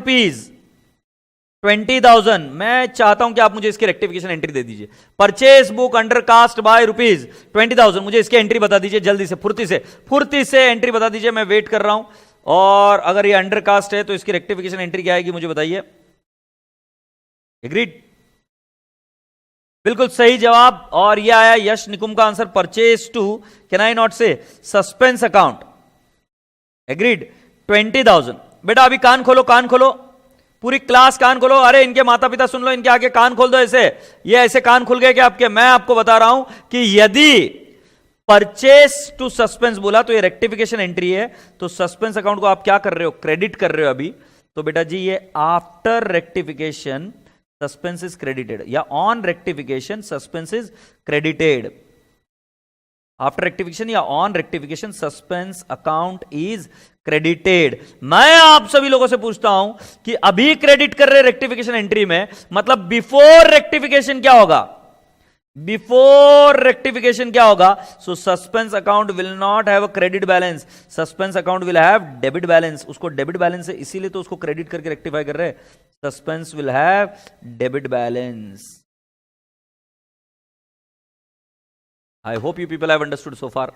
₹20,000। मैं चाहता हूं कि आप मुझे इसकी रेक्टिफिकेशन एंट्री दे दीजिए। Purchase book undercast by ₹20,000, मुझे इसकी एंट्री बता दीजिए जल्दी से, फुर्ती से एंट्री बता दीजिए, मैं वेट कर रहा हूं। और अगर ये अंडर कास्ट है तो इसकी रेक्टिफिकेशन एंट्री क्या आएगी मुझे बताइए। एग्रीड, बिल्कुल सही जवाब। और ये आया यश निकुम का answer, purchase to, can I not say, suspense account. Agreed, 20,000। बेटा अभी कान खोलो, पूरी क्लास कान खोलो। अरे इनके माता पिता सुन लो, इनके आगे कान खोल दो ऐसे, ये ऐसे कान खुल गए कि आपके। मैं आपको बता रहा हूं कि यदि परचेस टू सस्पेंस बोला तो ये रेक्टिफिकेशन एंट्री है, तो सस्पेंस अकाउंट को आप क्या कर रहे हो, क्रेडिट कर रहे हो अभी। तो बेटा जी ये after rectification suspense is credited, या on rectification suspense is credited. After rectification या on rectification suspense account is credited. मैं आप सभी लोगों से पूछता हूं कि अभी क्रेडिट कर रहे रेक्टिफिकेशन एंट्री में, मतलब बिफोर रेक्टिफिकेशन क्या होगा, बिफोर रेक्टिफिकेशन क्या होगा। So suspense account will not have a credit balance, suspense account will have debit balance. उसको डेबिट बैलेंस है इसीलिए तो उसको क्रेडिट करके रेक्टिफाई कर रहे हैं। Suspense will have debit balance. I hope you people have understood so far.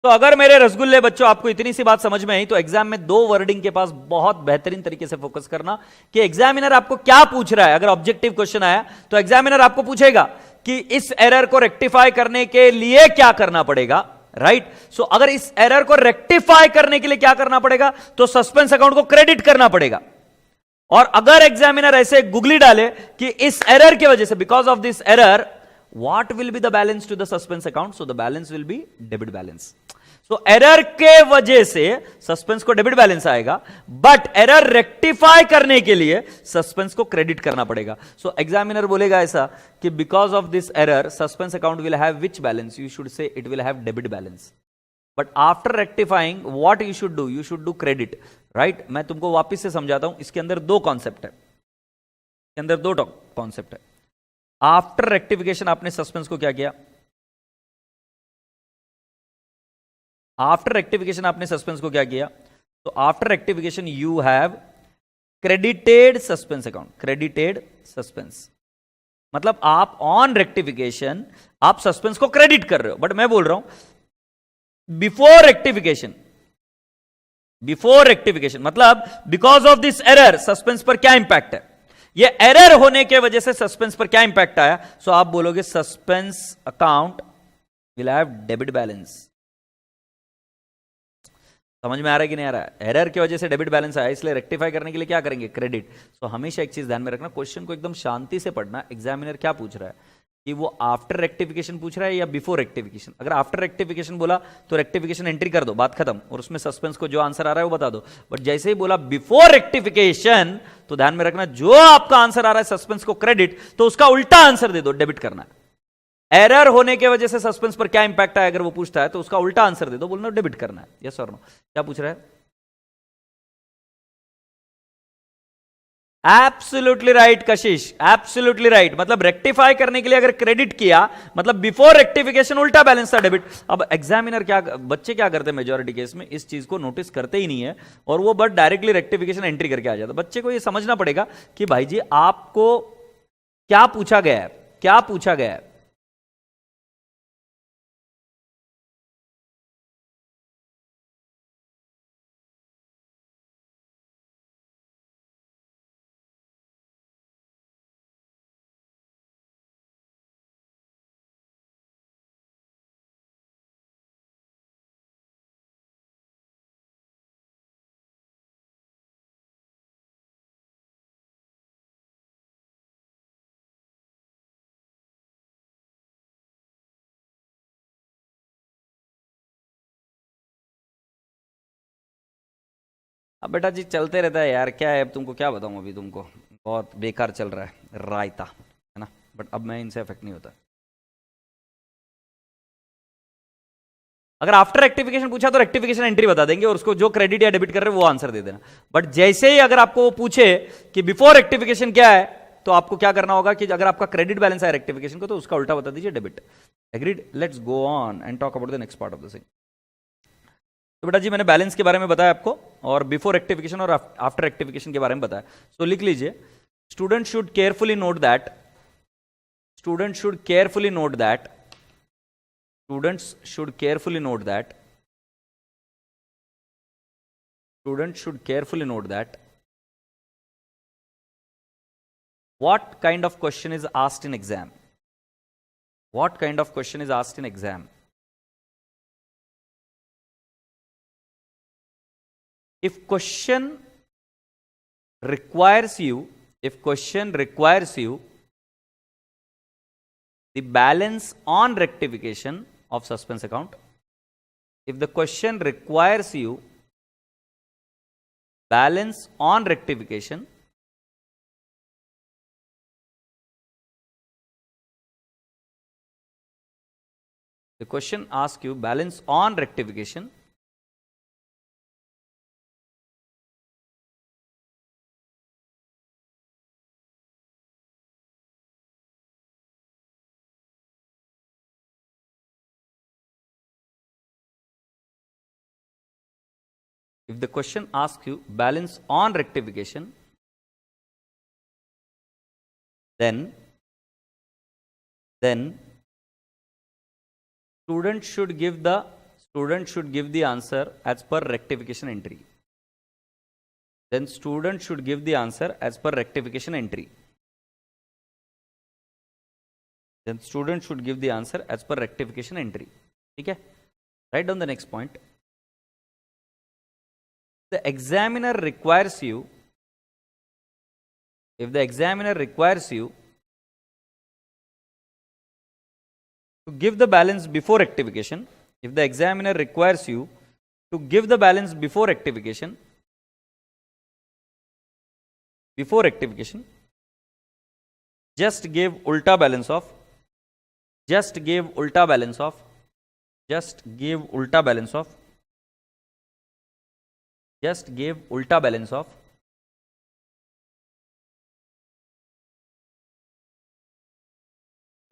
तो अगर मेरे रसगुल्ले बच्चों आपको इतनी सी बात समझ में आई, तो एग्जाम में दो वर्डिंग के पास बहुत बेहतरीन तरीके से फोकस करना कि एग्जामिनर आपको क्या पूछ रहा है। अगर ऑब्जेक्टिव क्वेश्चन आया तो एग्जामिनर आपको पूछेगा कि इस एरर को रेक्टिफाई करने के लिए क्या करना पड़ेगा, राइट। सो अगर इस एरर को रेक्टिफाई करने के लिए क्या करना पड़ेगा, तो सस्पेंस अकाउंट को क्रेडिट करना पड़ेगा। और अगर एग्जामिनर ऐसे गुगली डाले कि इस एरर की वजह से, because of this error, what will be the balance to the suspense account? So the balance will be debit balance. So error के वजह से सस्पेंस को डेबिट बैलेंस आएगा, बट एरर रेक्टिफाई करने के लिए सस्पेंस को क्रेडिट करना पड़ेगा। सो एग्जामिनर बोलेगा ऐसा कि because of this error suspense account will have which balance, you should say it will have debit balance. But after rectifying what you should do credit, right. मैं तुमको वापिस से समझाता हूं, इसके अंदर दो कॉन्सेप्ट है, इसके अंदर दो कॉन्सेप्ट है। आफ्टर रेक्टिफिकेशन आपने सस्पेंस को क्या किया, आफ्टर रेक्टिफिकेशन आपने सस्पेंस को क्या किया, तो after rectification you have credited suspense account, credited suspense. मतलब आप ऑन रेक्टिफिकेशन आप सस्पेंस को क्रेडिट कर रहे हो, बट मैं बोल रहा हूं बिफोर रेक्टिफिकेशन, बिफोर रेक्टिफिकेशन मतलब because of this error suspense पर क्या इंपैक्ट है, ये एरर होने के वजह से सस्पेंस पर क्या इंपैक्ट आया। सो आप बोलोगे suspense account will have debit balance. समझ में आ रहा है कि नहीं आ रहा है, एरर की वजह से डेबिट बैलेंस आया, इसलिए रेक्टिफाई करने के लिए क्या करेंगे, क्रेडिट। सो हमेशा एक चीज ध्यान में रखना, क्वेश्चन को एकदम शांति से पढ़ना। एग्जामिनर क्या पूछ रहा है कि वो आफ्टर रेक्टिफिकेशन पूछ रहा है या बिफोर रेक्टिफिकेशन। अगर आफ्टर रेक्टिफिकेशन बोला तो रेक्टिफिकेशन एंट्री कर दो, बात खत्म, और उसमें सस्पेंस को जो आंसर आ रहा है वो बता दो। बट जैसे ही बोला बिफोर रेक्टिफिकेशन, तो ध्यान में रखना जो आपका आंसर आ रहा है सस्पेंस को क्रेडिट, तो उसका उल्टा आंसर दे दो, डेबिट करना है। एरर होने के वजह से सस्पेंस पर क्या इंपैक्ट आया, अगर वो पूछता है तो उसका उल्टा आंसर दे दो, बोलना डेबिट करना है। यस और नो, क्या पूछ रहा है। एब्सोल्युटली राइट कशिश, एब्सोल्युटली राइट। मतलब रेक्टिफाई करने के लिए अगर क्रेडिट किया, मतलब बिफोर रेक्टिफिकेशन उल्टा बैलेंस था, डेबिट। अब एग्जामिनर क्या, बच्चे क्या करते हैं मेजॉरिटी केस में, इस चीज को नोटिस करते ही नहीं है, और वो बट डायरेक्टली रेक्टिफिकेशन एंट्री करके आ जाता है। बच्चे को ये समझना पड़ेगा कि भाई जी आपको क्या पूछा गया है, क्या पूछा गया है। अब बेटा जी चलते रहता है यार, क्या है, अब तुमको क्या बताऊं, अभी तुमको बहुत बेकार चल रहा है रायता, है ना, बट अब मैं इनसे अफेक्ट नहीं होता। अगर आफ्टर रेक्टिफिकेशन पूछा तो रेक्टिफिकेशन एंट्री बता देंगे और उसको जो क्रेडिट या डेबिट कर रहे हैं वो आंसर दे देना। बट जैसे ही अगर आपको वो पूछे कि बिफोर रेक्टिफिकेशन क्या है, तो आपको क्या करना होगा कि अगर आपका क्रेडिट बैलेंस है रेक्टिफिकेशन को, तो उसका उल्टा बता दीजिए debit. Agreed? Let's go on and talk about the next part of the thing. तो बेटा जी मैंने बैलेंस के बारे में बताया आपको, और बिफोर रेक्टिफिकेशन और आफ्टर रेक्टिफिकेशन के बारे में बताया। तो लिख लीजिए, student should carefully note that, student should carefully note that, students should carefully note that, students should carefully note that what kind of question is asked in exam, what kind of question is asked in exam. If question requires you, if question requires you the balance on rectification of suspense account, if the question requires you balance on rectification, the question asks you balance on rectification, if the question asks you balance on rectification, then student should give the answer as per rectification entry. Then student should give the answer as per rectification entry. Then student should give the answer as per rectification entry. Okay? Write down the next point. The examiner requires you, if the examiner requires you to give the balance before rectification, if the examiner requires you to give the balance before rectification, just give ulta balance of, just give ulta balance of, just give ulta balance of, just give ulta balance of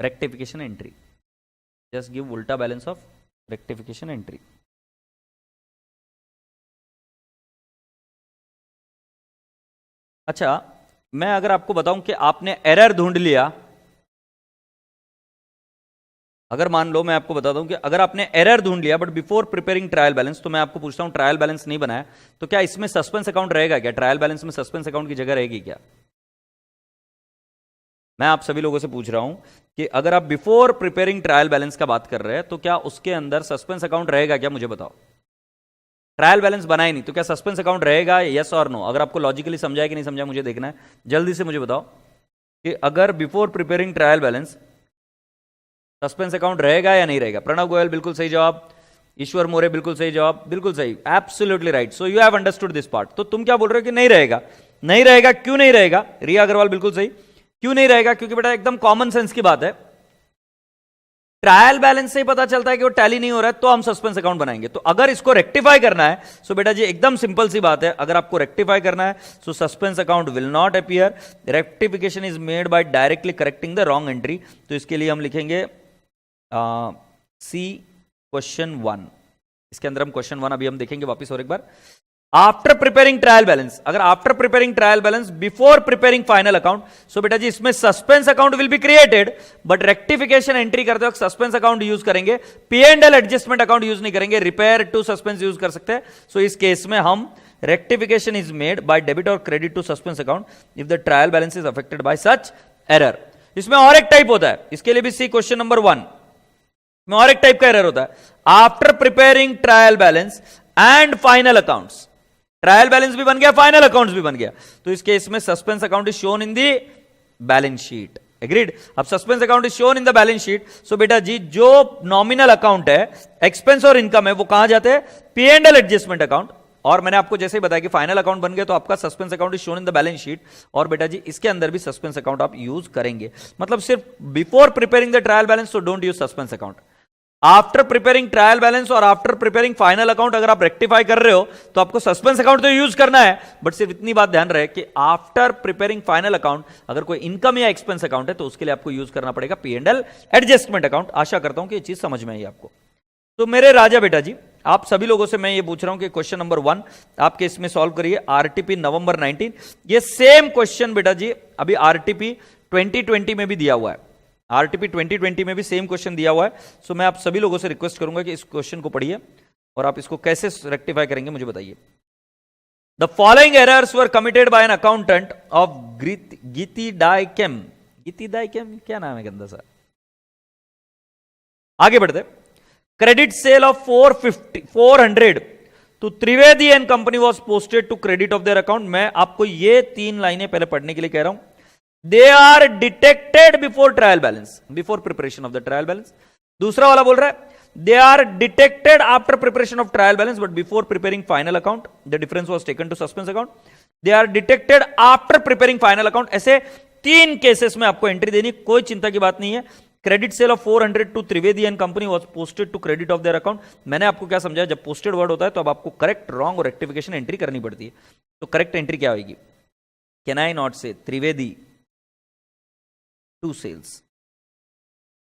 rectification entry. Just give ulta balance of rectification entry. अच्छा, मैं अगर आपको बताऊं कि आपने error ढूंढ लिया, अगर मान लो मैं आपको बताता हूं कि अगर आपने एरर ढूंढ लिया but before preparing trial balance, तो मैं आपको पूछता हूं ट्रायल बैलेंस नहीं बनाया, तो क्या इसमें सस्पेंस अकाउंट रहेगा क्या? ट्रायल बैलेंस में सस्पेंस अकाउंट की जगह रहेगी क्या? मैं आप सभी लोगों से पूछ रहा हूं कि अगर आप बिफोर प्रिपेयरिंग ट्रायल बैलेंस का बात कर रहे हैं, तो क्या उसके अंदर सस्पेंस अकाउंट रहेगा क्या? मुझे बताओ। ट्रायल बैलेंस बनाए नहीं तो क्या सस्पेंस अकाउंट रहेगा? यस और नो? अगर आपको लॉजिकली समझा है कि नहीं समझा मुझे देखना है, जल्दी से मुझे बताओ कि अगर before preparing trial balance suspense account रहेगा या नहीं रहेगा? प्रणव गोयल बिल्कुल सही जवाब, ईश्वर मोरे बिल्कुल सही जवाब, बिल्कुल सही, absolutely right. So you have understood this part. तो तुम क्या बोल रहे हो कि नहीं रहेगा? नहीं रहेगा, क्यों नहीं रहेगा? रिया अग्रवाल बिल्कुल सही, क्यों नहीं रहेगा? क्योंकि बेटा एकदम कॉमन सेंस की बात है, ट्रायल बैलेंस से ही पता चलता है कि वो टैली नहीं हो रहा है, तो हम सस्पेंस अकाउंट बनाएंगे। तो अगर इसको रेक्टिफाई करना है, सो बेटा जी एकदम सिंपल सी बात है, अगर आपको रेक्टिफाई करना है, so suspense account will not appear, rectification is made by directly correcting the wrong entry. तो इसके लिए हम लिखेंगे सी क्वेश्चन 1। इसके अंदर हम क्वेश्चन 1 अभी हम देखेंगे वापस और एक बार। आफ्टर प्रिपेयरिंग ट्रायल बैलेंस, अगर after preparing trial balance before preparing final account, so बेटा जी इसमें suspense account will be created, but rectification entry करते वक्त सस्पेंस अकाउंट यूज करेंगे, P&L एडजस्टमेंट अकाउंट यूज नहीं करेंगे, रिपेयर टू सस्पेंस यूज कर सकते हैं। सो इस केस में हम rectification is made by debit और credit to suspense account if the trial balance is affected by such error. इसमें और एक टाइप होता है, इसके लिए भी सी क्वेश्चन नंबर 1 में और एक टाइप का एरर होता है, after preparing trial balance and final accounts. Trial balance भी बन गया, फाइनल अकाउंट्स भी बन गया, तो इस केस में suspense account is shown in the balance sheet. Agreed? अब suspense account is shown in the balance sheet, so बेटा जी जो नॉमिनल अकाउंट है, एक्सपेंस और इनकम है, वो कहां जाते हैं? P&L एडजस्टमेंट अकाउंट, और मैंने आपको जैसे ही बताया कि फाइनल अकाउंट बन गए तो आपका suspense account is shown in the balance sheet, और बेटा जी इसके अंदर भी सस्पेंस अकाउंट आप यूज करेंगे। मतलब सिर्फ before preparing the trial balance तो don't use suspense account, after preparing trial balance और आफ्टर प्रिपेयरिंग फाइनल अकाउंट अगर आप रेक्टिफाई कर रहे हो तो आपको सस्पेंस अकाउंट तो यूज करना है, बट सिर्फ इतनी बात ध्यान रहे कि आफ्टर प्रिपेयरिंग फाइनल अकाउंट अगर कोई इनकम या एक्सपेंस अकाउंट है तो उसके लिए आपको यूज करना पड़ेगा P&L एडजस्टमेंट अकाउंट। आशा करता हूं कि ये चीज समझ में आई आपको। तो मेरे राजा बेटा जी, आप सभी लोगों से मैं ये पूछ रहा हूं कि क्वेश्चन नंबर 1 आपके इसमें सॉल्व करिए, आरटीपी नवंबर 19। ये सेम क्वेश्चन बेटा जी अभी आरटीपी 2020 में भी दिया हुआ है, आरटीपी 2020 में भी सेम क्वेश्चन दिया हुआ है। सो मैं आप सभी लोगों से रिक्वेस्ट करूंगा कि इस क्वेश्चन को पढ़िए और आप इसको कैसे रेक्टिफाई करेंगे मुझे बताइए। The following errors were committed by an accountant of गीति डाइकेम, क्या नाम है गंदा सा, आगे बढ़ते। क्रेडिट सेल ऑफ 400 तो Trivedi and company was posted to credit of their account. मैं आपको ये 3 लाइनें पहले पढ़ने के लिए कह रहा हूं। They are detected before trial balance, before preparation of the trial balance. दूसरा वाला बोल रहा है they are detected after preparation of trial balance but before preparing final account the difference was taken to suspense account. They are detected after preparing final account. ऐसे 3 cases में आपको entry देनी, कोई चिंता की बात नहीं है। Credit sale of 400 to Trivedi and company was posted to credit of their account. मैंने आपको क्या समझाया, जब पोस्टेड वर्ड होता है तो अब आपको करेक्ट, रॉन्ग और रेक्टिफिकेशन एंट्री करनी पड़ती है। तो करेक्ट एंट्री क्या होगी, कैन आई नॉट से त्रिवेदी टू सेल्स,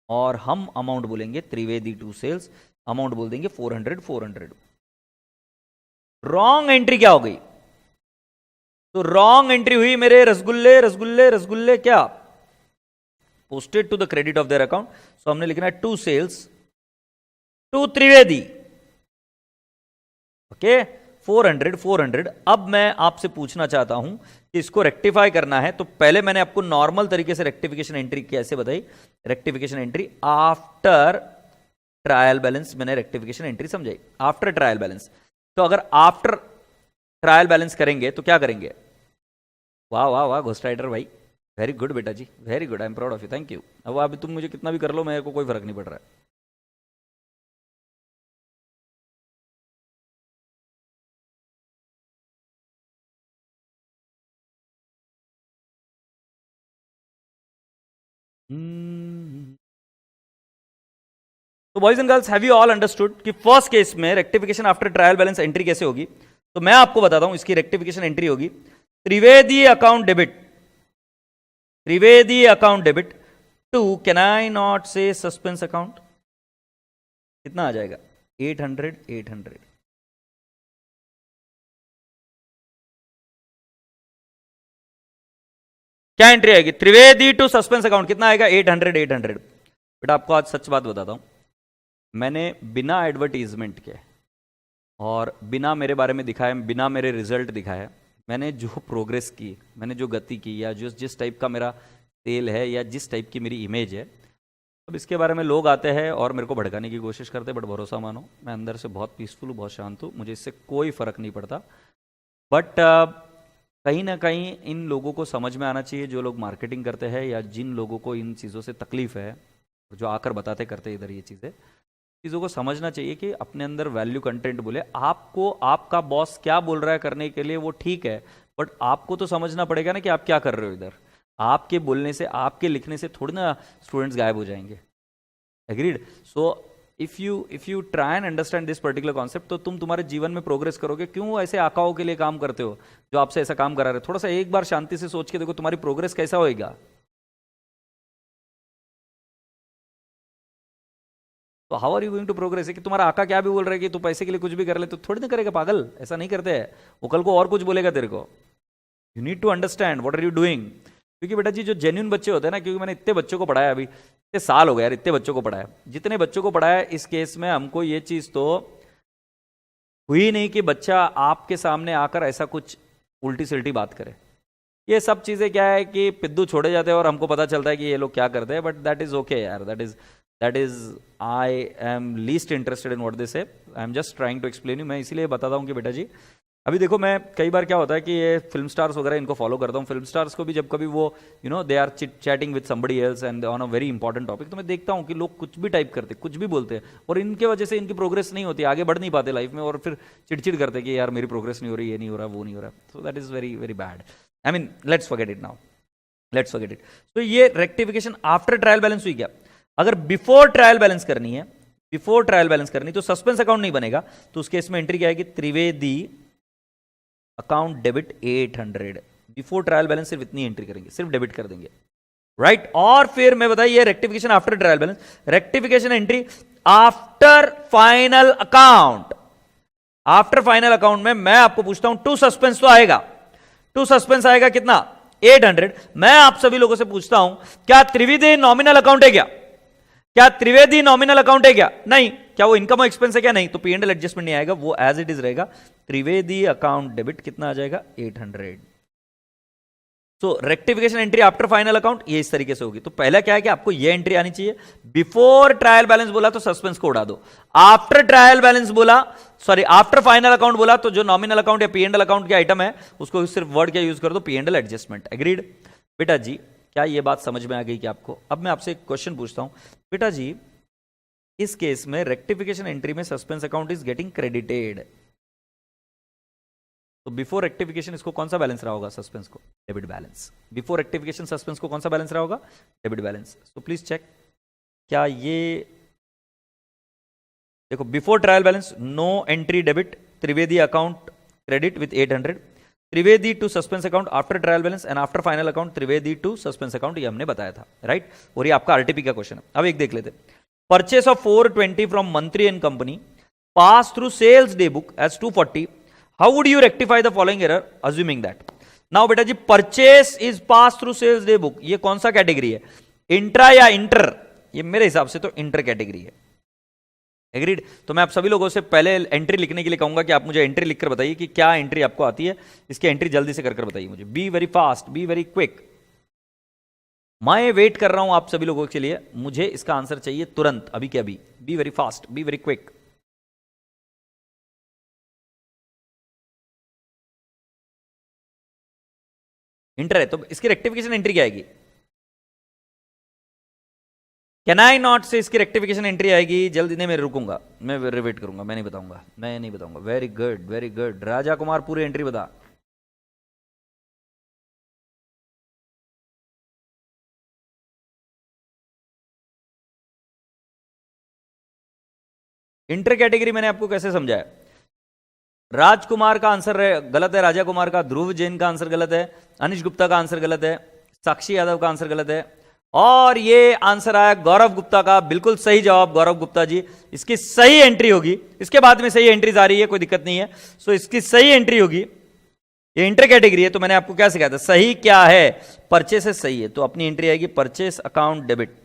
और हम अमाउंट बोलेंगे त्रिवेदी टू सेल्स, अमाउंट बोल देंगे 400। रॉन्ग एंट्री क्या हो गई, तो रॉन्ग एंट्री हुई मेरे रसगुल्ले क्या, posted to the credit of their account. So हमने लिखना है to sales to Trivedi, okay 400। अब मैं आपसे पूछना चाहता हूं कि इसको रेक्टिफाई करना है तो पहले मैंने आपको नॉर्मल तरीके से रेक्टिफिकेशन एंट्री कैसे बताई, rectification entry after trial balance, मैंने रेक्टिफिकेशन एंट्री समझाई आफ्टर ट्रायल बैलेंस। तो अगर आफ्टर ट्रायल बैलेंस करेंगे तो क्या करेंगे, वाह वाह वाह घोस्ट राइडर भाई, वेरी गुड बेटा जी, very good, I am proud of you, thank you. अब अभी तुम मुझे कितना भी कर लो मेरे को कोई फर्क नहीं पड़ रहा है। तो boys and girls, have you all understood कि फर्स्ट केस में rectification after trial balance entry कैसे होगी। तो मैं आपको बताता हूं इसकी रेक्टिफिकेशन एंट्री होगी Trivedi account debit, Trivedi account debit to can I not say suspense account, कितना आ जाएगा 800। क्या एंट्री आएगी, त्रिवेदी टू सस्पेंस अकाउंट कितना आएगा 800। बेटा आपको आज सच बात बताता हूं, मैंने बिना एडवर्टीजमेंट के और बिना मेरे बारे में दिखाए, बिना मेरे रिजल्ट दिखाए, मैंने जो प्रोग्रेस की, मैंने जो गति की, या जिस टाइप का मेरा सेल है या जिस टाइप की मेरी इमेज है, अब इसके बारे में लोग आते हैं और मेरे को भड़काने की कोशिश करते हैं, बट भरोसा मानो मैं अंदर से बहुत पीसफुल हूँ, बहुत शांत हूँ, मुझे इससे कोई फर्क नहीं पड़ता। बट कहीं ना कहीं इन लोगों को समझ में आना चाहिए, जो लोग मार्केटिंग करते हैं या जिन लोगों को इन चीज़ों से तकलीफ है, जो आकर बताते करते इधर ये चीज़ों को समझना चाहिए कि अपने अंदर वैल्यू कंटेंट बोले। आपको आपका बॉस क्या बोल रहा है करने के लिए वो ठीक है, बट आपको तो समझना पड़ेगा ना कि आप क्या कर रहे हो इधर। आपके बोलने से, आपके लिखने से थोड़ी ना स्टूडेंट्स गायब हो जाएंगे, agreed. So if you try and understand this particular concept तो तुम तुम्हारे जीवन में प्रोग्रेस करोगे। क्यों ऐसे आकाओं के लिए काम करते हो जो आपसे ऐसा काम करा रहे, थोड़ा सा एक बार शांति से सोच के देखो तुम्हारी प्रोग्रेस कैसा होएगा। तो how are you going to progress, कि तुम्हारा आका क्या भी बोल रहा है कि तू पैसे के लिए कुछ भी कर ले तो थोड़ी ना करेगा, पागल, ऐसा नहीं करते हैं। वो कल को और कुछ बोलेगा तेरे को। You need to understand what are you doing. क्योंकि बेटा जी जो जेन्युइन बच्चे होते हैं ना, क्योंकि मैंने इतने बच्चों को पढ़ाया, अभी इतने साल हो गए यार, इतने बच्चों को पढ़ाया, जितने बच्चों को पढ़ाया, इस केस में हमको ये चीज़ तो हुई नहीं कि बच्चा आपके सामने आकर ऐसा कुछ उल्टी सिल्टी बात करे। ये सब चीज़ें क्या है कि पिद्दू छोड़े जाते हैं और हमको पता चलता है कि ये लोग क्या करते हैं, बट दैट इज़ ओके यार, that is I am least interested in what they say, I am just trying to explain you. मैं इसीलिए बताता हूँ कि बेटा जी अभी देखो, मैं कई बार क्या होता है कि ये फिल्म स्टार्स वगैरह इनको फॉलो करता हूँ। फिल्म स्टार्स को भी जब कभी वो they are chatting with somebody else and on a very important topic, तो मैं देखता हूँ कि लोग कुछ भी टाइप करते, कुछ भी बोलते हैं, और इनके वजह से इनकी प्रोग्रेस नहीं होती, आगे बढ़ नहीं पाते लाइफ में, और फिर चिड़चिड़ करते कि यार मेरी प्रोग्रेस नहीं हो रही, ये नहीं हो रहा, वो नहीं हो रहा। सो that is very very bad. I mean let's forget it now, let's forget it. तो ये रेक्टिफिकेशन आफ्टर ट्रायल बैलेंस हुई क्या? अगर बिफोर ट्रायल बैलेंस करनी है, बिफोर ट्रायल बैलेंस करनी तो सस्पेंस अकाउंट नहीं बनेगा, तो उस केस में एंट्री क्या आएगी? Trivedi account debit 800। Before trial balance सिर्फ इतनी एंट्री करेंगे, सिर्फ डेबिट कर देंगे, राइट। और फिर मैं बताइए rectification after trial balance, rectification entry after final account. After final account में मैं आपको पूछता हूं, टू सस्पेंस तो आएगा, टू सस्पेंस आएगा कितना? 800। मैं आप सभी लोगों से पूछता हूं, क्या त्रिवेदी नॉमिनल अकाउंट है क्या? क्या त्रिवेदी नॉमिनल अकाउंट है क्या? नहीं। क्या वो इनकम और एक्सपेंस है क्या? नहीं। तो पी एंड एल एडजस्टमेंट नहीं आएगा, वो एज इट इज रहेगा। त्रिवेदी अकाउंट डेबिट कितना आ जाएगा? 800। So rectification entry after final account ये इस तरीके से होगी। तो पहला क्या है कि आपको ये एंट्री आनी चाहिए। बिफोर ट्रायल बैलेंस बोला तो सस्पेंस को उड़ा दो, आफ्टर ट्रायल बैलेंस बोला, सॉरी आफ्टर फाइनल अकाउंट बोला तो जो नॉमिनल अकाउंट या पी एंड एल अकाउंट के आइटम है उसको सिर्फ वर्ड क्या यूज कर दो? P and L adjustment. Agreed? बेटा जी क्या ये बात समझ में आ गई कि आपको? अब मैं आपसे एक क्वेश्चन पूछता हूं, बेटा जी इस केस में रेक्टिफिकेशन एंट्री में suspense account is getting credited, तो बिफोर रेक्टिफिकेशन इसको कौन सा बैलेंस रहा होगा? सस्पेंस को debit balance. Before rectification suspense को कौन सा बैलेंस रहा होगा? Debit balance. तो प्लीज चेक, क्या ये देखो before trial balance no entry debit, Trivedi account credit with 800, Trivedi to suspense account after trial balance and after final account Trivedi to suspense account, ये हमने बताया था, राइट। और ये आपका आरटीपी का क्वेश्चन है। अब एक देख लेते, purchase of 420 from Mantri and company pass through sales day book as 240, how would you rectify the following error assuming that? Now बेटा जी purchase is pass through sales day book, ये कौन सा कैटेगरी है? इंट्रा या इंटर? ये मेरे हिसाब से तो इंटर कैटेगरी है। एग्रीड? तो मैं आप सभी लोगों से पहले एंट्री लिखने के लिए कहूंगा कि आप मुझे एंट्री लिखकर बताइए कि क्या एंट्री आपको आती है, इसकी एंट्री जल्दी से कर बताइए मुझे। Be very fast, B very quick. मैं वेट कर रहा हूं आप सभी लोगों के लिए, मुझे इसका आंसर चाहिए तुरंत, अभी के अभी। Be very fast, B very quick. Inter है तो इसकी रेक्टिफिकेशन एंट्री क्या आएगी? कैन आई नॉट से इसकी रेक्टिफिकेशन एंट्री आएगी? जल्दी नहीं, मैं रुकूंगा, मैं वेट करूंगा, मैं नहीं बताऊंगा, मैं नहीं बताऊंगा। Very good, very good. Raja Kumar पूरी एंट्री बता। इंटर कैटेगरी मैंने आपको कैसे समझाया? राजकुमार का आंसर गलत है, राजा कुमार का, ध्रुव जैन का आंसर गलत है, अनिश गुप्ता का आंसर गलत है, साक्षी यादव का आंसर गलत है, और ये आंसर आया गौरव गुप्ता का। बिल्कुल सही जवाब गौरव गुप्ता जी, इसकी सही एंट्री होगी। इसके बाद में सही एंट्रीज आ रही है, कोई दिक्कत नहीं है। सो इसकी सही एंट्री होगी, ये इंटर कैटेगरी है। तो मैंने आपको क्या सिखाया था? सही क्या है? परचेस सही है, तो अपनी एंट्री आएगी purchase account debit,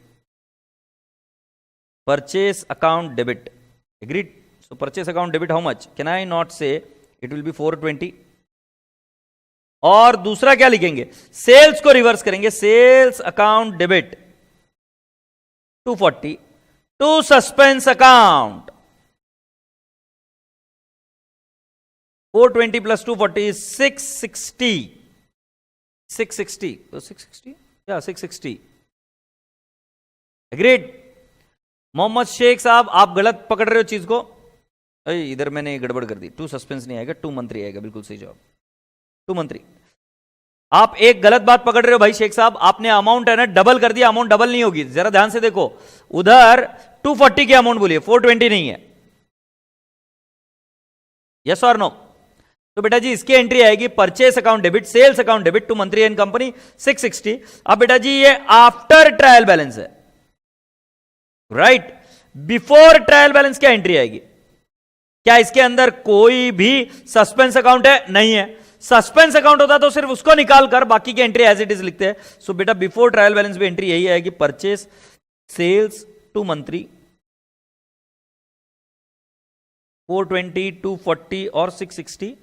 purchase account debit. Agreed? So purchase account debit how much? Can I not say it will be 420? और दूसरा क्या लिखेंगे? सेल्स को रिवर्स करेंगे, sales account debit 240 to suspense account 420 plus 240 is 660, 660, तो 660 या 660। Agreed? Mohammad Sheikh साहब आप गलत पकड़ रहे हो चीज को, इधर मैंने गड़बड़ कर दी। टू सस्पेंस नहीं आएगा, टू मंत्री आएगा। बिल्कुल सही जवाब, टू मंत्री। आप एक गलत बात पकड़ रहे हो भाई शेख साहब, आपने अमाउंट है ना डबल कर दिया, अमाउंट डबल नहीं होगी। जरा ध्यान से देखो, उधर 240 की अमाउंट बोलिए, 420 नहीं है। यस और नो? तो बेटा जी इसकी एंट्री आएगी purchase account debit, sales account debit to Mantri and company 660। अब बेटा जी ये आफ्टर ट्रायल बैलेंस है, राइट। बिफोर ट्रायल बैलेंस क्या एंट्री आएगी? क्या इसके अंदर कोई भी सस्पेंस अकाउंट है? नहीं है। सस्पेंस अकाउंट होता तो सिर्फ उसको निकाल कर बाकी की एंट्री एज इट इज लिखते हैं। सो बेटा बिफोर ट्रायल बैलेंस भी एंट्री यही आएगी, परचेस सेल्स टू मंत्री 420, 240 और 660।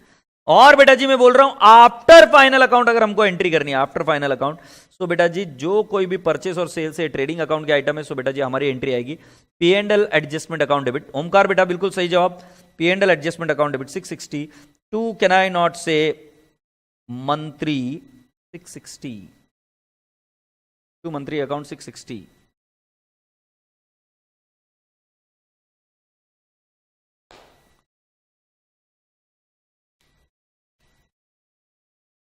और बेटा जी मैं बोल रहा हूं आफ्टर फाइनल अकाउंट अगर हमको एंट्री करनी है, आफ्टर फाइनल अकाउंट, सो बेटा जी जो कोई भी परचेस और सेल्स है ट्रेडिंग अकाउंट के आइटम है, सो बेटा जी हमारी एंट्री आएगी P and L adjustment account debit. Omkar बेटा बिल्कुल सही जवाब, P and L adjustment account debit 660 to can I not say Mantri 660, to Mantri account 660.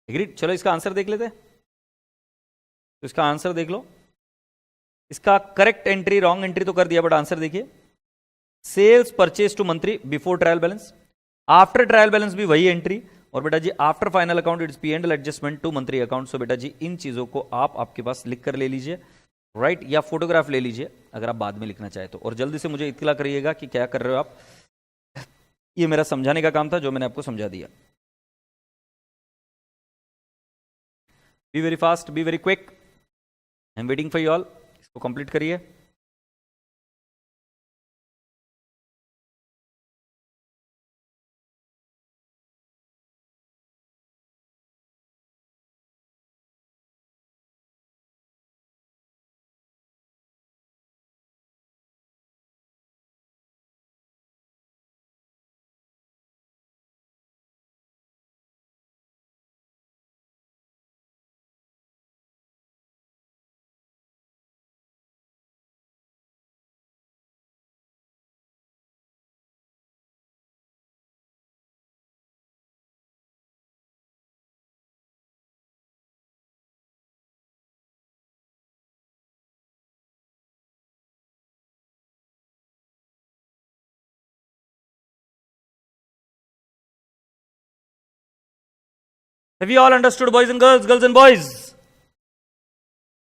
Agreed. चलो इसका आंसर देख लेते हैं. तो इसका आंसर देख लो. इसका करेक्ट एंट्री, रॉन्ग एंट्री तो कर दिया, बट आंसर देखिए. Sales purchase to Mantri before trial balance, after trial balance भी वही एंट्री, और बेटा जी after final account it's P and L adjustment to Mantri account. So बेटा जी इन चीजों को आप आपके पास लिख कर ले लीजिए, राइट, या फोटोग्राफ ले लीजिए अगर आप बाद में लिखना चाहे तो. और जल्दी से मुझे इत्तला करिएगा कि क्या कर रहे हो आप. ये मेरा समझाने का काम था जो मैंने आपको समझा दिया. Be very fast, B very quick, I am waiting for you all. इसको कंप्लीट करिए. Have you all understood, boys and girls, girls and boys?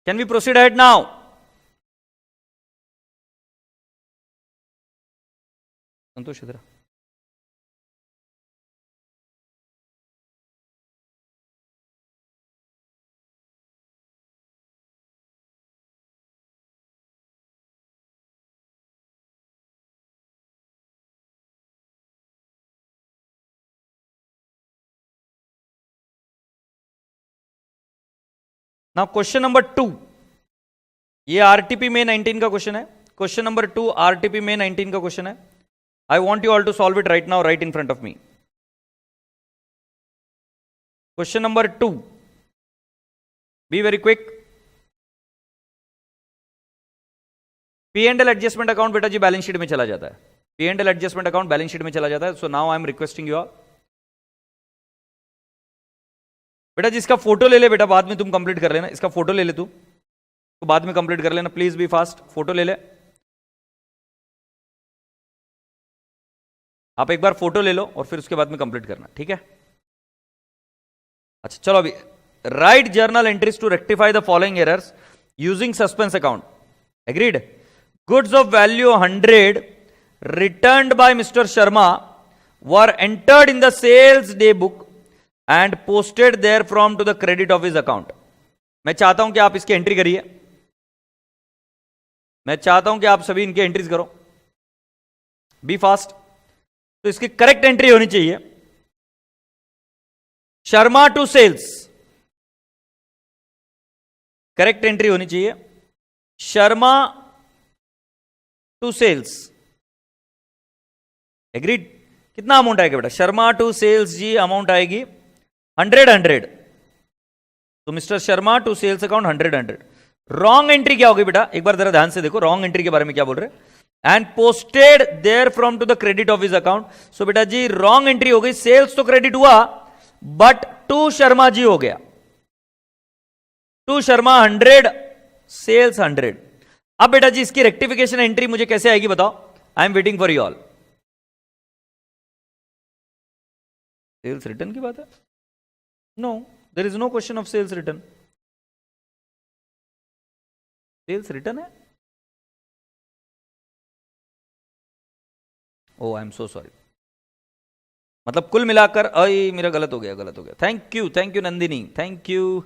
Can we proceed ahead now? संतोष इधर. नाउ क्वेश्चन नंबर 2, ये RTP में 19 का question है. Question number 2 RTP में 19 का question है. I want you all to solve it right now, right in front of me. Question number 2, be very quick. P and L adjustment account बेटा जी balance sheet में चला जाता है. P and L adjustment account balance sheet में चला जाता है. So now I am requesting you all, बेटा जी इसका फोटो ले ले बेटा, बाद में तुम कंप्लीट कर लेना. इसका फोटो ले ले तू, तो बाद में कंप्लीट कर लेना. प्लीज बी फास्ट, फोटो ले ले. आप एक बार फोटो ले लो और फिर उसके बाद में कंप्लीट करना, ठीक है. अच्छा चलो अभी. Write journal entries to rectify the following errors using suspense account. Agreed. Goods of value 100 returned by mister Sharma were entered in the sales day book and posted there from to the credit of his account. मैं चाहता हूं कि आप इसकी entry करिए. मैं चाहता हूं कि आप सभी इनके एंट्रीज करो. Be fast. तो इसकी करेक्ट एंट्री होनी चाहिए Sharma to sales. Correct entry होनी चाहिए शर्मा टू सेल्स. एग्रीड. कितना अमाउंट आएगा बेटा? शर्मा टू सेल्स जी अमाउंट आएगी 100. तो mister Sharma to sales account 100. Wrong entry क्या होगी बेटा? एक बार जरा ध्यान से देखो रॉन्ग एंट्री के बारे में क्या बोल रहे हैं. And posted there from to the credit of his account. So बेटा जी रॉन्ग एंट्री हो गई. सेल्स तो क्रेडिट हुआ बट टू शर्मा जी हो गया. To Sharma 100, sales 100. अब बेटा जी इसकी रेक्टिफिकेशन एंट्री मुझे कैसे आएगी बताओ? I am waiting for you all. Sales return की बात है? No, there is no question of sales return. Sales return है. Oh I am so sorry. मतलब कुल मिलाकर मेरा गलत हो गया. Thank you Nandini, thank you.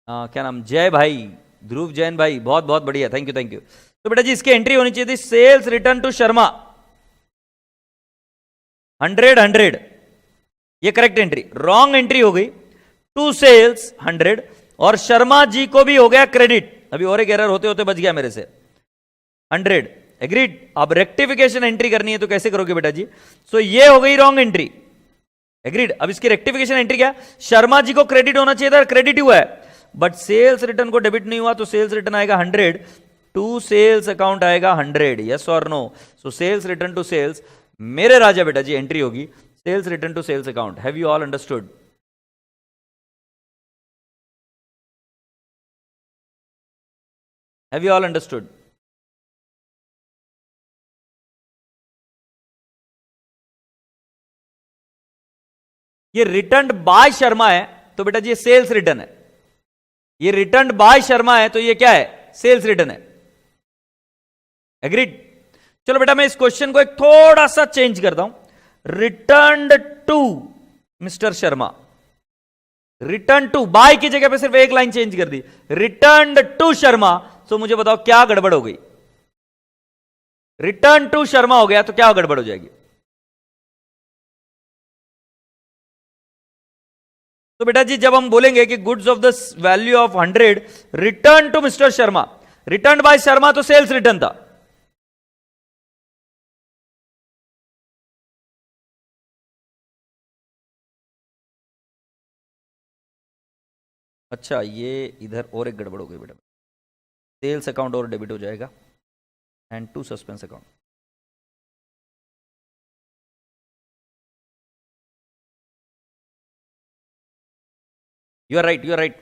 क्या नाम? जय भाई, ध्रुव जैन भाई, बहुत बहुत बढ़िया, थैंक यू. तो बेटा जी इसकी एंट्री होनी चाहिए थी सेल्स रिटर्न टू शर्मा 100. ये करेक्ट एंट्री. रॉन्ग एंट्री हो गई टू सेल्स 100 और शर्मा जी को भी हो गया क्रेडिट. अभी और एक एरर होते होते बच गया मेरे से 100. एग्रीड. अब रेक्टिफिकेशन एंट्री करनी है तो कैसे करोगे बेटा जी? सो ये हो गई रॉन्ग एंट्री. एग्रीड। अब इसकी रेक्टिफिकेशन एंट्री क्या है? शर्मा जी को क्रेडिट होना चाहिए था, क्रेडिट हुआ है, बट सेल्स रिटर्न को डेबिट नहीं हुआ, तो सेल्स रिटर्न आएगा 100 टू सेल्स अकाउंट आएगा 100। यस और no? So sales return to sales, मेरे राजा बेटा जी एंट्री होगी sales return to sales account. Have you all understood? Have you all understood? ये रिटर्न बाय शर्मा है तो बेटा जी ये सेल्स रिटर्न है। ये रिटर्न बाय शर्मा है तो ये क्या है? सेल्स रिटर्न है। एग्रीड? चलो बेटा मैं इस क्वेश्चन को एक थोड़ा सा चेंज करता हूं। Return to mister Sharma, return to, by की जगह पे सिर्फ एक लाइन चेंज कर दी, रिटर्न टू शर्मा। तो मुझे बताओ क्या गड़बड़ हो गई? रिटर्न टू शर्मा हो गया तो क्या गड़बड़ हो जाएगी? तो बेटा जी जब हम बोलेंगे कि goods of the value of 100 return to mister Sharma, return by Sharma तो सेल्स रिटर्न था। अच्छा ये इधर और एक गड़बड़ हो गई बेटा, सेल्स अकाउंट और डेबिट हो जाएगा and to suspense account. You are right, you are right.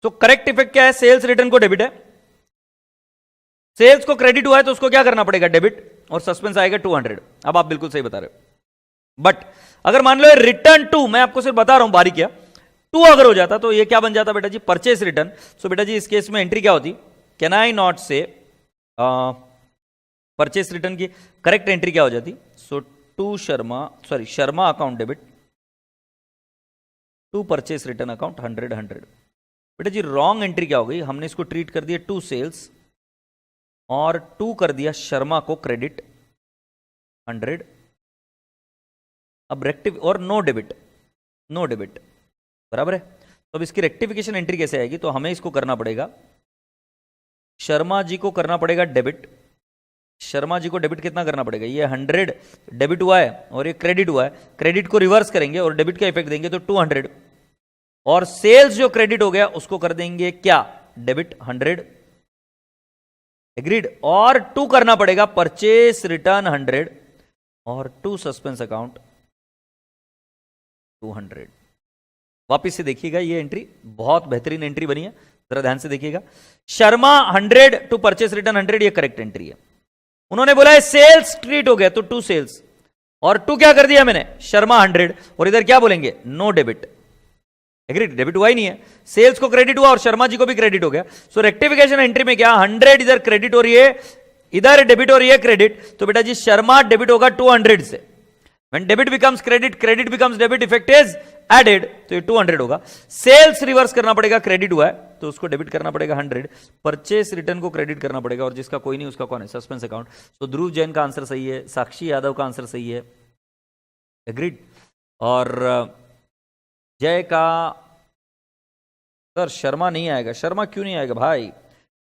तो करेक्ट इफेक्ट क्या है? सेल्स रिटर्न को डेबिट है, सेल्स को क्रेडिट हुआ है तो उसको क्या करना पड़ेगा? डेबिट, और सस्पेंस आएगा 200। अब आप बिल्कुल सही बता रहे हो। बट अगर मान लो रिटर्न टू, मैं आपको सिर्फ बता रहा हूं बारीक क्या, टू अगर हो जाता तो ये क्या बन जाता बेटा जी? Purchase return. सो बेटा जी इस केस में एंट्री क्या होती? Can I not say purchase return की करेक्ट एंट्री क्या हो जाती? So to Sharma, sorry Sharma account debit to purchase return account 100। बेटा जी रॉन्ग एंट्री क्या हो गई? हमने इसको ट्रीट कर दिया टू सेल्स और टू कर दिया शर्मा को क्रेडिट 100। अब रेक्टिव और नो डेबिट, नो डेबिट, बराबर है। तो अब इसकी रेक्टिफिकेशन एंट्री कैसे आएगी? तो हमें इसको करना पड़ेगा, शर्मा जी को करना पड़ेगा डेबिट। शर्मा जी को डेबिट कितना करना पड़ेगा? ये 100 डेबिट हुआ है और ये क्रेडिट हुआ है, क्रेडिट को रिवर्स करेंगे और डेबिट का इफेक्ट देंगे तो 200, और सेल्स जो क्रेडिट हो गया उसको कर देंगे क्या? डेबिट 100। एग्रीड? और टू करना पड़ेगा परचेस रिटर्न 100 और टू सस्पेंस अकाउंट 200। वापिस से देखिएगा, ये एंट्री बहुत बेहतरीन एंट्री बनी है, जरा ध्यान से देखिएगा। शर्मा 100 टू परचेस रिटर्न 100, ये करेक्ट एंट्री है। उन्होंने बोला है सेल्स ट्रीट हो गया तो टू सेल्स, और टू क्या कर दिया मैंने? शर्मा 100, और इधर क्या बोलेंगे? No debit. एग्रीड? डेबिट हुआ ही नहीं है, सेल्स को क्रेडिट हुआ और शर्मा जी को भी क्रेडिट हो गया। सो रेक्टिफिकेशन एंट्री में क्या? 100 इधर क्रेडिट हो रही है, इधर डेबिट हो रही है क्रेडिट, तो बेटा जी शर्मा डेबिट होगा 200 से। When debit becomes credit, credit becomes debit, effect is added, तो ये 200 होगा। सेल्स रिवर्स करना पड़ेगा, क्रेडिट हुआ है तो उसको डेबिट करना पड़ेगा 100, परचेस रिटर्न को क्रेडिट करना पड़ेगा, और जिसका कोई नहीं उसका कौन है? Suspense account. तो ध्रुव जैन का आंसर सही है, साक्षी यादव का आंसर सही है। एग्रीड? और जय का सर शर्मा नहीं आएगा। शर्मा क्यों नहीं आएगा भाई?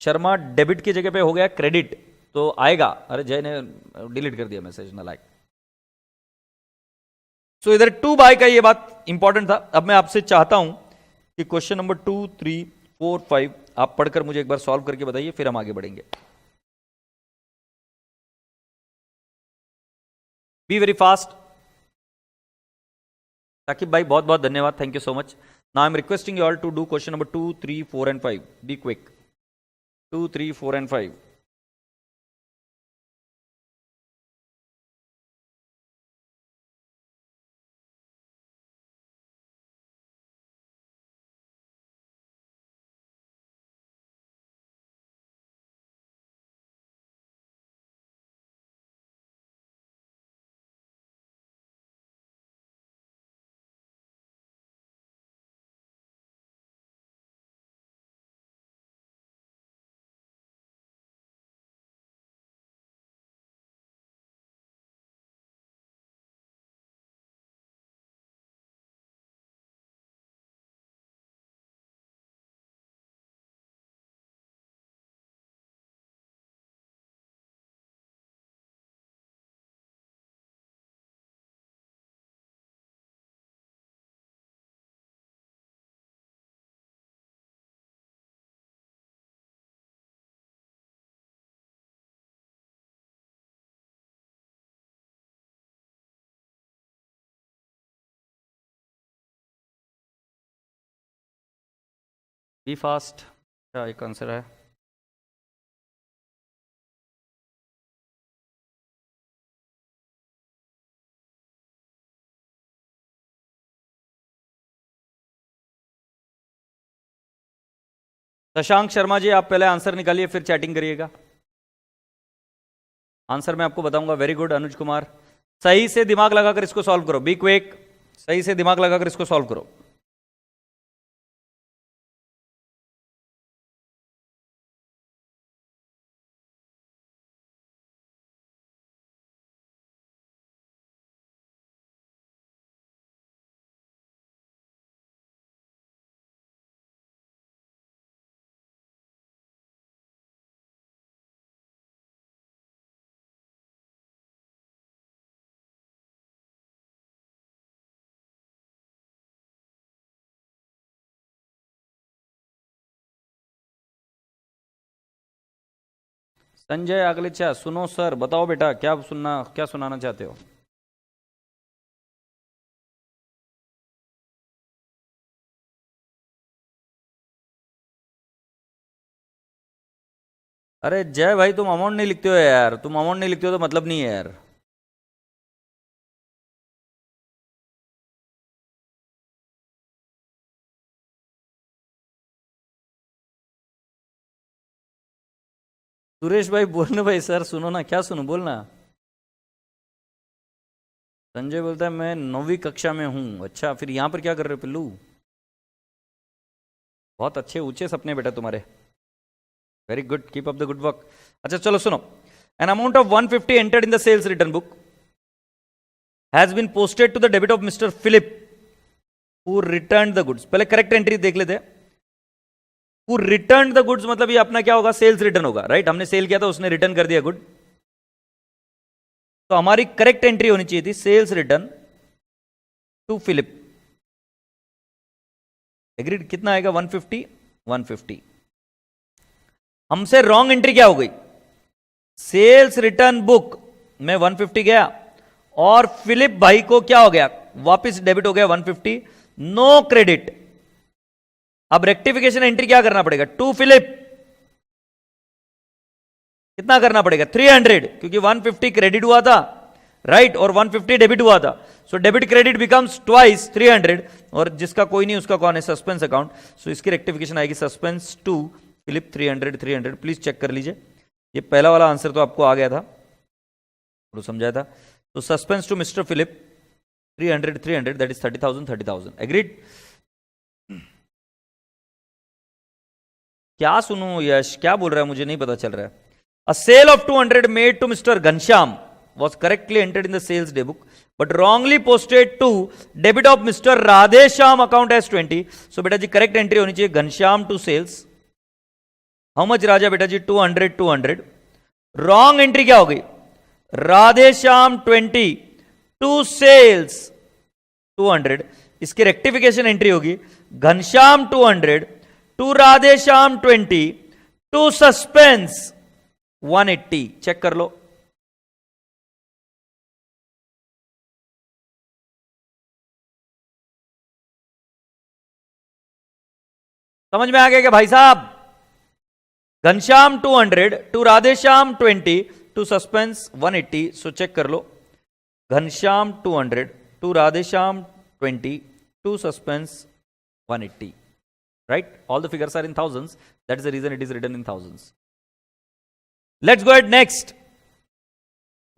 शर्मा डेबिट की जगह पे हो गया क्रेडिट तो आएगा। अरे जय ने डिलीट कर दिया मैसेज, ना लाइक। सो इधर टू बाय का ये बात इंपॉर्टेंट था। अब मैं आपसे चाहता हूं कि क्वेश्चन नंबर 2, 3, 4, 5 आप पढ़कर मुझे एक बार सॉल्व करके बताइए, फिर हम आगे बढ़ेंगे। Be very fast. साकिब भाई बहुत बहुत धन्यवाद, thank you so much. Now I am requesting you all to do question number 2, 3, 4 and 5। Be quick. 2, 3, 4 and 5। Be fast. क्या एक आंसर है? शशांक शर्मा जी, आप पहले आंसर निकालिए फिर चैटिंग करिएगा। आंसर मैं आपको बताऊंगा। वेरी गुड अनुज कुमार, सही से दिमाग लगाकर इसको सॉल्व करो। बी क्विक, सही से दिमाग लगाकर इसको सॉल्व करो। संजय आगलेचा, सुनो सर, बताओ बेटा क्या सुनना, क्या सुनाना चाहते हो? अरे जय भाई, तुम अमाउंट नहीं लिखते हो यार, तुम अमाउंट नहीं लिखते हो तो मतलब नहीं है यार। सुरेश भाई बोलना भाई, सर सुनो ना, क्या सुनो, बोलना। संजय बोलता है मैं 9वीं कक्षा में हूं। अच्छा, फिर यहां पर क्या कर रहे हो पिल्लू? बहुत अच्छे ऊंचे सपने बेटा तुम्हारे। Very good, keep up the good work. अच्छा चलो सुनो। An amount of 150 entered in the sales return book has been posted to the debit of mister Philip who return the goods. पहले करेक्ट एंट्री देख लेते हैं। Who return the goods मतलब ये अपना क्या होगा? सेल्स रिटर्न होगा, राइट? हमने सेल किया था, उसने रिटर्न कर दिया गुड। तो हमारी करेक्ट एंट्री होनी चाहिए थी sales return to Philip. Agreed? कितना आएगा? 150। 150। हमसे रॉन्ग एंट्री क्या हो गई? सेल्स रिटर्न बुक में 150 गया और फिलिप भाई को क्या हो गया? वापस डेबिट हो गया 150, नो क्रेडिट। अब रेक्टिफिकेशन एंट्री क्या करना पड़ेगा? टू फिलिप कितना करना पड़ेगा? 300, क्योंकि 150 क्रेडिट हुआ था, राइट, और 150 डेबिट हुआ था। So debit credit becomes twice 300, और जिसका कोई नहीं उसका कौन है? Suspense account. सो इसकी रेक्टिफिकेशन आएगी suspense to Philip 300 300। Please check कर लीजिए, ये पहला वाला आंसर तो आपको आ गया था, तो समझाया था। तो suspense to mister Philip 300 300, that is 30,000 30,000। Agreed? क्या सुनूं यश, क्या बोल रहा है मुझे नहीं पता चल रहा है। A sale of 200 made to Mr. Ghanshyam was correctly entered in the sales day book, but wrongly posted to debit of Mr. Radhesham account as 20. So बेटा जी करेक्ट एंट्री होनी चाहिए Ghanshyam to sales. How much राजा? बेटा जी 200 200। Wrong entry क्या हो गई? Radheshyam 20 to sales 200। इसकी रेक्टिफिकेशन एंट्री होगी Ghanshyam 200 to Radheshyam 20 to suspense 180। Check कर लो। समझ में आ गया क्या भाई साहब? Ghanshyam 200 to Radheshyam 20 to suspense 180। So check कर लो। Ghanshyam 200 to Radheshyam 20 to suspense 180, right? All the figures are in thousands, that is the reason it is written in thousands. Let's go ahead next.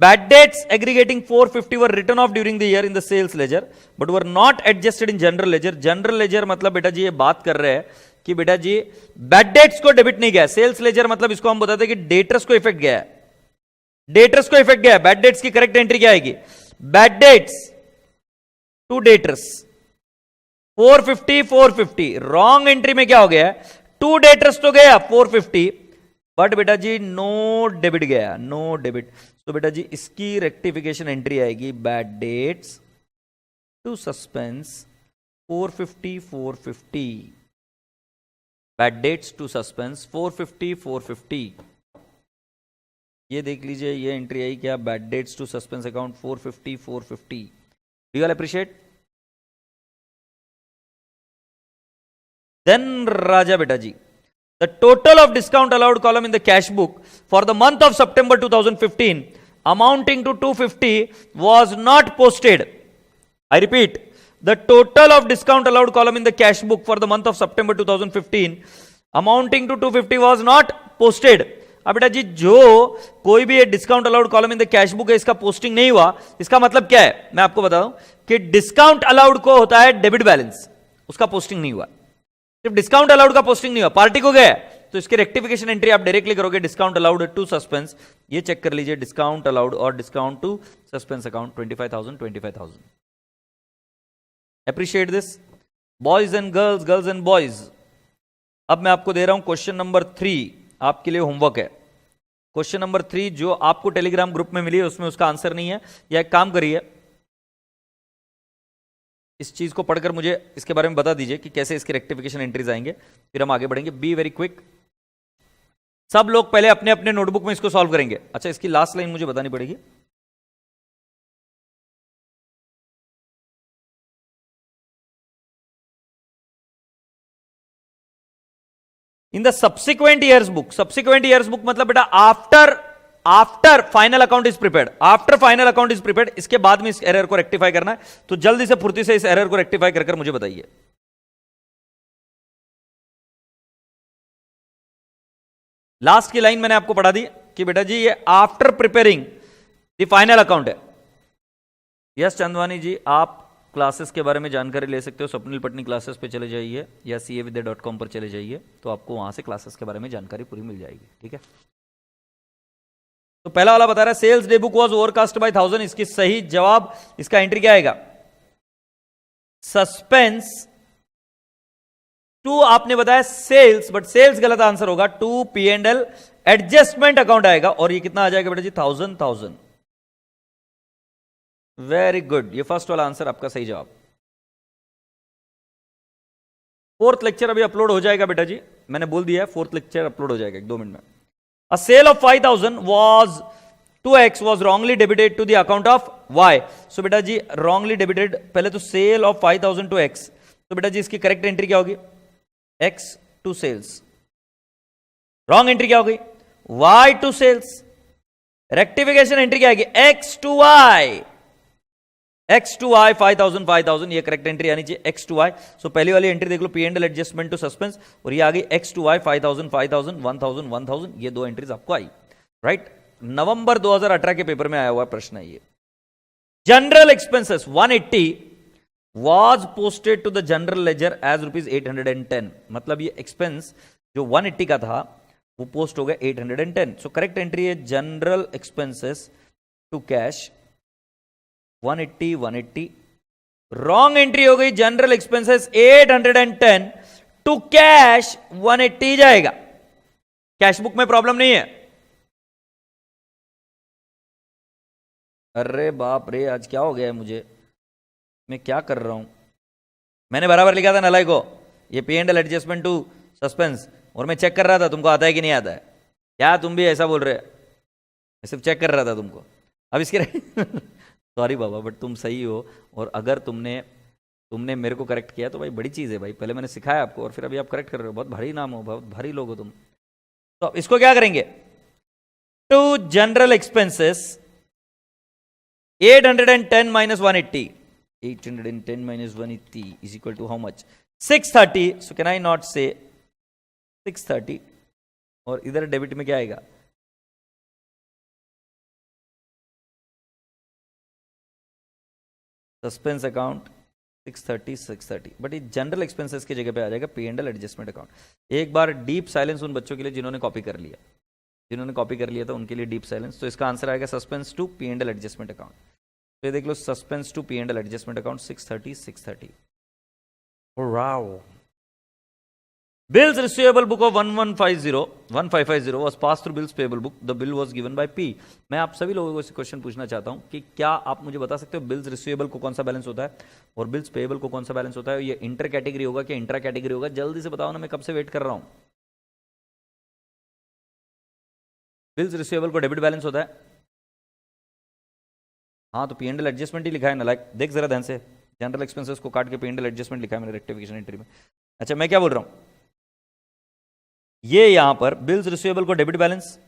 Bad debts aggregating 450 were written off during the year in the sales ledger but were not adjusted in general ledger. General ledger मतलब बेटा जी ये बात कर रहे हैं कि बेटा जी बैड डेट्स को डेबिट नहीं गया। सेल्स लेजर मतलब इसको हम बताते हैं कि डेटर्स को इफेक्ट गया है, डेटर्स को इफेक्ट गया है। बैड डेट्स की करेक्ट एंट्री क्या आएगी? Bad debts to debtors 450 450। Wrong entry में क्या हो गया? टू डेटर्स तो गया 450, बट बेटा जी नो डेबिट गया, नो डेबिट। तो बेटा जी इसकी रेक्टिफिकेशन एंट्री आएगी bad debts to suspense 450 450। Bad debts to suspense 450 450। ये देख लीजिए, ये एंट्री आई क्या? Bad debts to suspense account 450 450। Do you all appreciate? Then राजा बेटा जी, the total of discount allowed column in the cash book for the month of September 2015 amounting to 250 was not posted. I repeat, the total of discount allowed column in the cash book for the month of September 2015 amounting to 250 was not posted. अब बेटा जी जो कोई भी discount allowed column in the cash book है इसका posting नहीं हुआ, इसका मतलब क्या है मैं आपको बता दूं कि डिस्काउंट अलाउड को होता है डेबिट बैलेंस, उसका पोस्टिंग नहीं हुआ। सिर्फ डिस्काउंट अलाउड का पोस्टिंग नहीं हुआ, पार्टी को गया तो इसकी रेक्टिफिकेशन एंट्री आप डायरेक्टली करोगे डिस्काउंट अलाउड टू सस्पेंस, ये चेक कर लीजिए डिस्काउंट अलाउड और discount to suspense account 25,000। Appreciate this boys and girls, girls and boys. अब मैं आपको दे रहा हूं क्वेश्चन नंबर 3, आपके लिए होमवर्क है। क्वेश्चन नंबर 3 जो आपको टेलीग्राम ग्रुप में मिली है उसमें उसका आंसर नहीं है, या एक काम करिए इस चीज को पढ़कर मुझे इसके बारे में बता दीजिए कि कैसे इसके रेक्टिफिकेशन एंट्रीज आएंगे, फिर हम आगे बढ़ेंगे। B very quick. सब लोग पहले अपने अपने नोटबुक में इसको सॉल्व करेंगे। अच्छा, इसकी लास्ट लाइन मुझे बतानी पड़ेगी। In the subsequent years book, subsequent years book मतलब बेटा after final account is prepared, after final account is prepared, इसके बाद में इस एरर को रेक्टिफाई करना है। तो जल्दी से फुर्ती से इस एरर को रेक्टिफाई कर मुझे बताइए। लास्ट की लाइन मैंने आपको पढ़ा दी कि बेटा जी ये after preparing the final account है। यस चंदवानी जी, आप क्लासेस के बारे में जानकारी ले सकते हो, स्वप्निल पटनी क्लासेस पे चले जाइए या cavidya.com पर चले जाइए, तो आपको वहां से क्लासेस के बारे में जानकारी पूरी मिल जाएगी। ठीक है, तो पहला वाला बता रहा है sales day book was overcast by 1000, इसकी सही जवाब, इसका एंट्री क्या आएगा सस्पेंस टू, आपने बताया सेल्स, बट सेल्स गलत आंसर होगा, टू P&L एडजस्टमेंट अकाउंट आएगा और ये कितना आ जाएगा बेटा जी 1000। वेरी गुड, ये फर्स्ट वाला आंसर आपका सही जवाब। 4th लेक्चर अभी अपलोड हो जाएगा बेटा जी, मैंने बोल दिया है 4th लेक्चर अपलोड हो जाएगा 1-2 मिनट में। A sale of 5,000 was 2x was wrongly debited to the account of y. So बेटा जी wrongly debited, पहले तो sale of 5,000 to x, तो बेटा जी इसकी करेक्ट एंट्री क्या होगी x to sales, wrong entry क्या होगी y to sales, rectification entry क्या आएगी x to y, x to y 5,000 ये करेक्ट एंट्री आनी चाहिए x to y। सो पहली वाली एंट्री देख लो P&L एडजस्टमेंट टू सस्पेंस, और ये आ गई x to y 5,000 1,000, ये दो एंट्रीज आपको आई। राइट, नवंबर 2018 के पेपर में आया हुआ प्रश्न है ये। General expenses 180 was posted to the general ledger as rupees 810, मतलब ये एक्सपेंस जो 180 का था वो पोस्ट हो गया 810। सो करेक्ट एंट्री है general expenses to cash 180। Wrong entry हो गई जनरल एक्सपेंसेस 810 टू कैश 180 जाएगा। कैश बुक में प्रॉब्लम नहीं है। अरे बाप रे, आज क्या हो गया है मुझे, मैं क्या कर रहा हूं। मैंने बराबर लिखा था नलाई को ये P&L एडजस्टमेंट टू सस्पेंस, और मैं चेक कर रहा था तुमको आता है कि नहीं आता है। क्या तुम भी ऐसा बोल रहे, मैं सिर्फ चेक कर रहा था तुमको। अब इसके सॉरी बाबा, बट तुम सही हो, और अगर तुमने मेरे को करेक्ट किया तो भाई बड़ी चीज़ है भाई, पहले मैंने सिखाया आपको और फिर अभी आप करेक्ट कर रहे हो, बहुत भारी नाम हो, बहुत भारी लोग हो तुम। तो इसको क्या करेंगे, to general expenses 810 minus 180, 810 minus 180 is equal to how much 630। so can I not say 630, और इधर डेबिट में क्या आएगा सस्पेंस अकाउंट 630, बट ये जनरल एक्सपेंसेस की जगह पे आ जाएगा P&L एडजस्टमेंट अकाउंट। एक बार डीप साइलेंस उन बच्चों के लिए जिन्होंने कॉपी कर लिया, था उनके लिए डीप साइलेंस। तो इसका आंसर आएगा suspense to P&L adjustment account. तो ये देख लो suspense to P&L adjustment account 630। Wow. Bills receivable book of 1550 was passed through bills payable book. The bill was given by P. मैं आप सभी लोगों से क्वेश्चन पूछना चाहता हूं कि क्या आप मुझे बता सकते हो बिल्स रिसीवेबल को कौन सा बैलेंस होता है और बिल्स पेएबल को कौन सा बैलेंस होता है। ये इंटर कैटेगरी होगा कि इंट्रा कैटेगरी होगा, जल्दी से बताओ ना, मैं कब से वेट कर रहा हूं। बिल्स रिसीवेबल को डेबिट बैलेंस होता है, हाँ तो P&L एडजस्टमेंट ही लिखा है ना, लाइक देख जरा ध्यान से, जनरल एक्सपेंसेस को काट के P&L एडजस्टमेंट लिखा है मैंने रेक्टिफिकेशन एंट्री में। अच्छा मैं क्या बोल रहा हूं, ये यहां पर बिल्स रिसीवेबल को डेबिट बैलेंस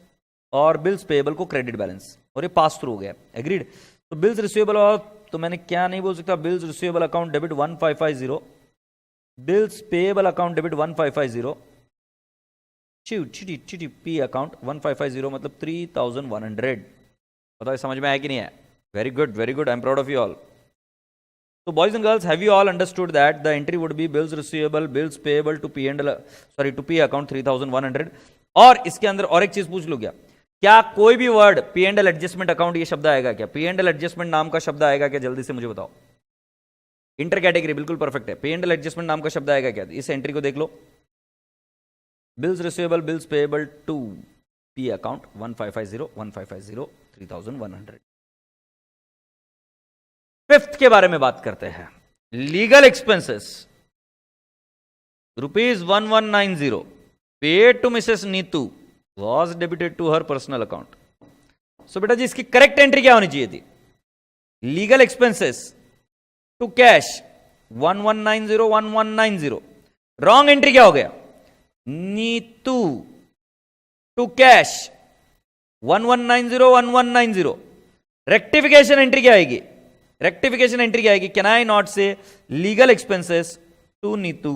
और बिल्स पेएबल को क्रेडिट बैलेंस, और ये पास थ्रू हो गया, एग्रीड। तो बिल्स रिसीवेबल और तो मैंने क्या नहीं बोल सकता, bills receivable account debit 1550, bills payable account debit 1550, P account 1550 मतलब 3100। बताओ समझ में आया कि नहीं है? Very good, I am proud of you all. So boys and girls, have you all understood that the entry would be bills receivable, bills payable to P and sorry to P account 3100। और इसके अंदर और एक चीज पूछ लो, क्या कोई भी word P and L adjustment account ये शब्द आएगा क्या? पी एंड एल एडजस्टमेंट नाम का शब्द आएगा क्या? जल्दी से मुझे बताओ। इंटर कैटेगरी बिल्कुल परफेक्ट है। पी एंड एल एडजस्टमेंट नाम का शब्द आएगा क्या? इस एंट्री को देख लो, bills receivable bills payable to P account 1550 3100। Fifth के बारे में बात करते हैं, legal expenses ₹1190 paid to Mrs Neetu was debited to her personal account. So बेटा जी इसकी करेक्ट एंट्री क्या होनी चाहिए थी? Legal expenses to cash 1190 wrong entry क्या हो गया? Neetu to cash 1190 rectification entry क्या आएगी? रेक्टिफिकेशन एंट्री क्या आएगी? Can I not say legal expenses to Neetu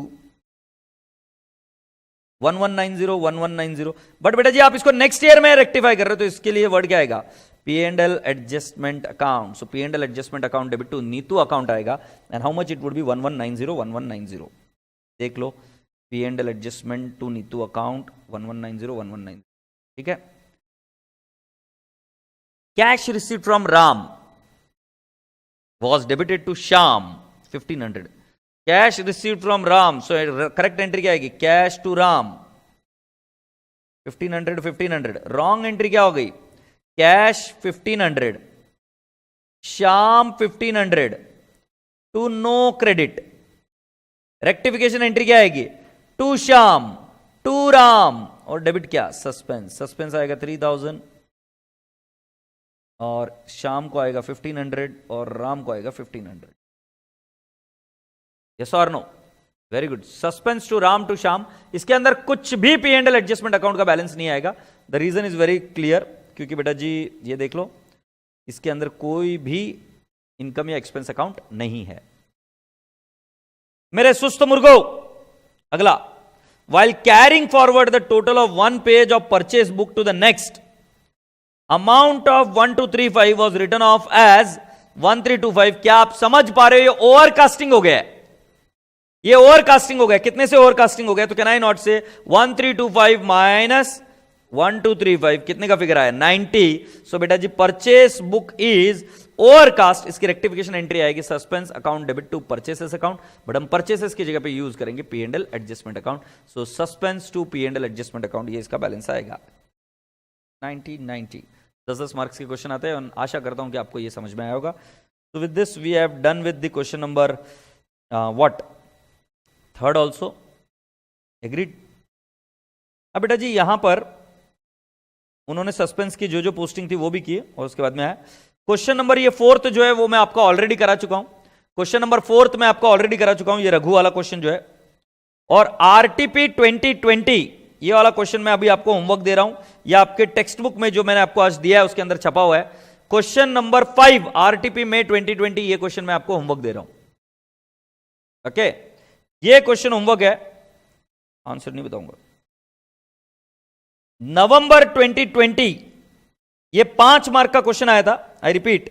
1190 but बेटा जी आप इसको नेक्स्ट ईयर में रेक्टिफाई कर रहे हो, तो इसके लिए वर्ड क्या आएगा? P and L adjustment account. So P and L adjustment account debit to Neetu account आएगा, and how much it would be 1190। देख लो, P and L adjustment to Neetu account 1190। ठीक है। Cash received from Ram was debited to Sham 1500। Cash received from Ram, so correct entry क्या आएगी? Cash to Ram 1500। Wrong entry क्या हो गई? Cash 1500 Shyam 1500 to no credit. Rectification entry क्या आएगी? टू श्याम टू राम, और डेबिट क्या? सस्पेंस आएगा 3000 और शाम को आएगा 1500 और राम को आएगा 1500। यस और no? Very good. Suspense to Ram to Sham, इसके अंदर कुछ भी P and L adjustment account का बैलेंस नहीं आएगा। The reason is very clear, क्योंकि बेटा जी ये देख लो, इसके अंदर कोई भी इनकम या एक्सपेंस अकाउंट नहीं है मेरे सुस्त मुर्गो। अगला, while carrying forward the total of one page of purchase book to the next, amount of 1235 was written off as 1325। क्या आप समझ पा रहे हो? ये ओवरकास्टिंग हो गया है, ये ओवरकास्टिंग हो गया। कितने से ओवरकास्टिंग हो गया? तो कैन आई नॉट से 1325 माइनस 1235 कितने का फिगर आया? 90। सो बेटा जी परचेस बुक इज ओवरकास्ट। इसकी रेक्टिफिकेशन एंट्री आएगी suspense account debit to purchases account, but हम परचेसेस की जगह पे यूज करेंगे P and L adjustment account. So suspense to P and L adjustment account, ये इसका बैलेंस आएगा 90। 10 मार्क्स के क्वेश्चन आते हैं और आशा करता हूं कि आपको ये समझ में आया होगा। तो with this we have done with the question number what third also, agreed. अब बेटा जी यहां पर उन्होंने सस्पेंस की जो पोस्टिंग थी वो भी की, और उसके बाद में आया क्वेश्चन नंबर ये फोर्थ जो है वो मैं आपका ऑलरेडी करा चुका हूं। क्वेश्चन नंबर फोर्थ मैं आपका ऑलरेडी करा चुका हूं, ये रघु वाला क्वेश्चन जो है। और आरटीपी 2020 ये वाला क्वेश्चन मैं अभी आपको होमवर्क दे रहा हूं, ये आपके टेक्स्ट बुक में जो मैंने आपको आज दिया है उसके अंदर छपा हुआ है। क्वेश्चन नंबर 5 आरटीपी में 2020, ये क्वेश्चन मैं आपको होमवर्क दे रहा हूं। ओके, ये क्वेश्चन होमवर्क है, आंसर नहीं बताऊंगा। नवंबर 2020 ये 5 मार्क का क्वेश्चन आया था। आई रिपीट,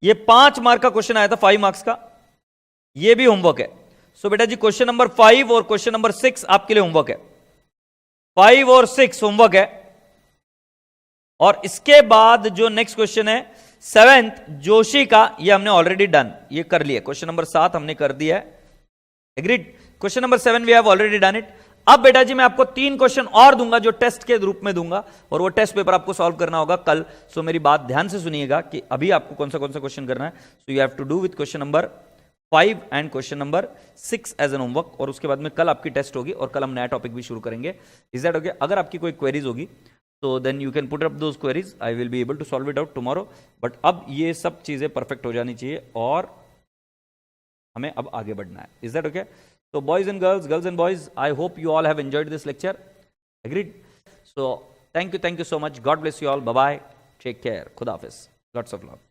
ये 5 मार्क का क्वेश्चन आया था, 5 मार्क्स का, ये भी होमवर्क है। सो बेटा जी क्वेश्चन नंबर 5 और क्वेश्चन नंबर 6 आपके लिए होमवर्क है। 5 और 6 होमवर्क है। और इसके बाद जो नेक्स्ट क्वेश्चन है 7th जोशी का, ये हमने ऑलरेडी डन, ये कर लिया। क्वेश्चन नंबर 7 हमने कर दिया है, agreed. Question number 7 we have already done it. अब बेटा जी मैं आपको 3 क्वेश्चन और दूंगा जो टेस्ट के रूप में दूंगा, और वो टेस्ट पेपर आपको सॉल्व करना होगा कल। सो मेरी बात ध्यान से सुनिएगा कि अभी आपको कौन सा क्वेश्चन करना है। So you have to do with question number 5 and question number 6 as an homework, और उसके बाद में कल आपकी टेस्ट होगी और कल हम नया टॉपिक भी शुरू करेंगे। Is that okay? अगर आपकी कोई क्वेरीज होगी तो then you can put up those queries, I will be able to solve it out tomorrow. But अब ये सब चीजें परफेक्ट हो जानी चाहिए और हमें अब आगे बढ़ना है। Is that okay? So boys and girls and boys, I hope you all have enjoyed this lecture. Agreed? So thank you so much. God bless you all. Bye bye. Take care. Khuda Hafiz. Lots of love.